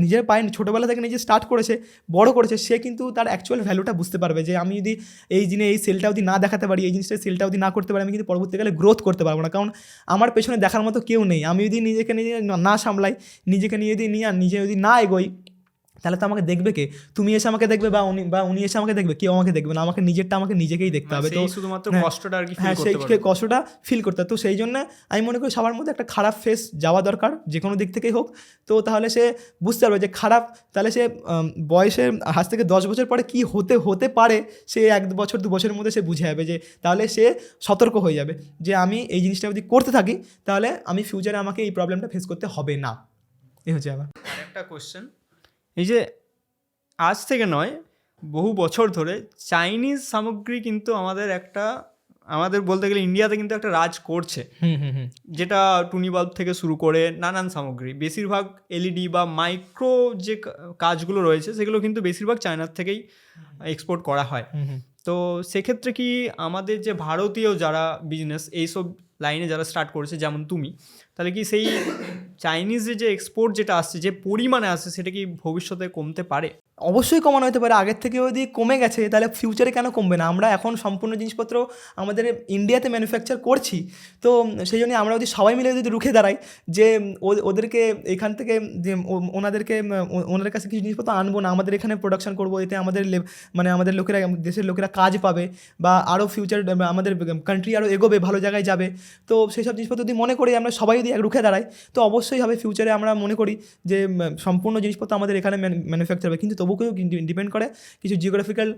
নিজের পায়ে ছোটোবেলা থেকে নিজে স্টার্ট করেছে, বড় করেছে, সে কিন্তু তার অ্যাকচুয়াল ভ্যালুটা বুঝতে পারবে যে আমি যদি এই সেলটা যদি না দেখাতে পারি, এই জিনিসটা সেলটা যদি না করতে পারি, আমি কিন্তু পরবর্তীকালে গ্রোথ করতে পারবো না, কারণ আমার পেছনে দেখার মতো কেউ নেই। আমি যদি নিজেকে না সামলাই, নিজেকে নিজে যদি না এগোই, তাহলে তো আমাকে দেখবে কে? তুমি এসে আমাকে দেখবে বা উনি এসে আমাকে দেখবে? কেউ আমাকে দেখবে না, আমাকে নিজেকেই দেখতে হবে। তো শুধুমাত্র হ্যাঁ, কষ্টটা আর কি হ্যাঁ, ফিল সেই করতে পারবে। কষ্টটা ফিল করতে হয়। তো সেই জন্য আমি মনে করি সবার মধ্যে একটা খারাপ ফেস যাওয়া দরকার, যে কোনো দিক থেকেই হোক। তো তাহলে সে বুঝতে পারবে যে খারাপ, তাহলে সে বয়সের আজ থেকে 10 বছর পরে কী হতে পারে, সে 1 বছর 2 বছরের মধ্যে সে বুঝে যাবে, যে তাহলে সে সতর্ক হয়ে যাবে যে আমি এই জিনিসটা যদি করতে থাকি, তাহলে আমি ফিউচারে আমাকে এই প্রবলেমটা ফেস করতে হবে না। এই হচ্ছে আবার একটা কোশ্চেন, এই যে আজ থেকে নয়, বহু বছর ধরে চাইনিজ সামগ্রী কিন্তু আমাদের বলতে গেলে ইন্ডিয়াতে কিন্তু একটা রাজ করছে, যেটা টুনি বাল্ব থেকে শুরু করে নানান সামগ্রী, বেশিরভাগ এলইডি বা মাইক্রো যে কাজগুলো রয়েছে, সেগুলো কিন্তু বেশিরভাগ চায়নার থেকেই এক্সপোর্ট করা হয়। তো সেক্ষেত্রে কি আমাদের যে ভারতীয় যারা বিজনেস এইসব লাইনে যারা স্টার্ট করেছে, যেমন তুমি, তাহলে কি সেই চাইনিজের যে এক্সপোর্ট যেটা আসছে, যে পরিমাণে আসছে, সেটা কি ভবিষ্যতে কমতে পারে? অবশ্যই কমানো হতে পারে। আগের থেকে যদি কমে গেছে, তাহলে ফিউচারে কেন কমবে না? আমরা এখন সম্পূর্ণ জিনিসপত্র আমাদের ইন্ডিয়াতে ম্যানুফ্যাকচার করছি। তো সেই জন্য আমরা যদি সবাই মিলে যদি রুখে দাঁড়াই যে ওদেরকে এখান থেকে, যে ওনাদের কাছে কিছু জিনিসপত্র আনবো না, আমাদের এখানে প্রোডাকশন করবো, এতে আমাদের লোকেরা, দেশের লোকেরা কাজ পাবে, বা আরও ফিউচার আমাদের কান্ট্রি আরও এগোবে, ভালো জায়গায় যাবে। তো সেই সব জিনিসপত্র যদি মনে করি, আমরা সবাই যদি রুখে দাঁড়াই, তো অবশ্যই হবে ফিউচারে। আমরা মনে করি যে সম্পূর্ণ জিনিসপত্র আমাদের এখানে ম্যানুফ্যাকচার হবে, কিন্তু তবু কেউ ডিপেন্ড করে, কিছু জিওগ্রাফিক্যাল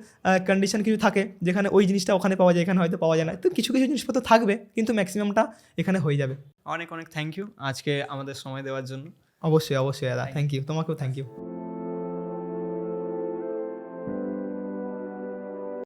কন্ডিশন কিছু থাকে, যেখানে ওই জিনিসটা ওখানে পাওয়া যায়, এখানে হয়তো পাওয়া যায় না। তো কিছু জিনিসপত্র থাকবে, কিন্তু ম্যাক্সিমামটা এখানে হয়ে যাবে। অনেক অনেক থ্যাংক ইউ আজকে আমাদের সময় দেওয়ার জন্য। অবশ্যই দাদা, থ্যাংক ইউ, তোমাকেও থ্যাংক ইউ।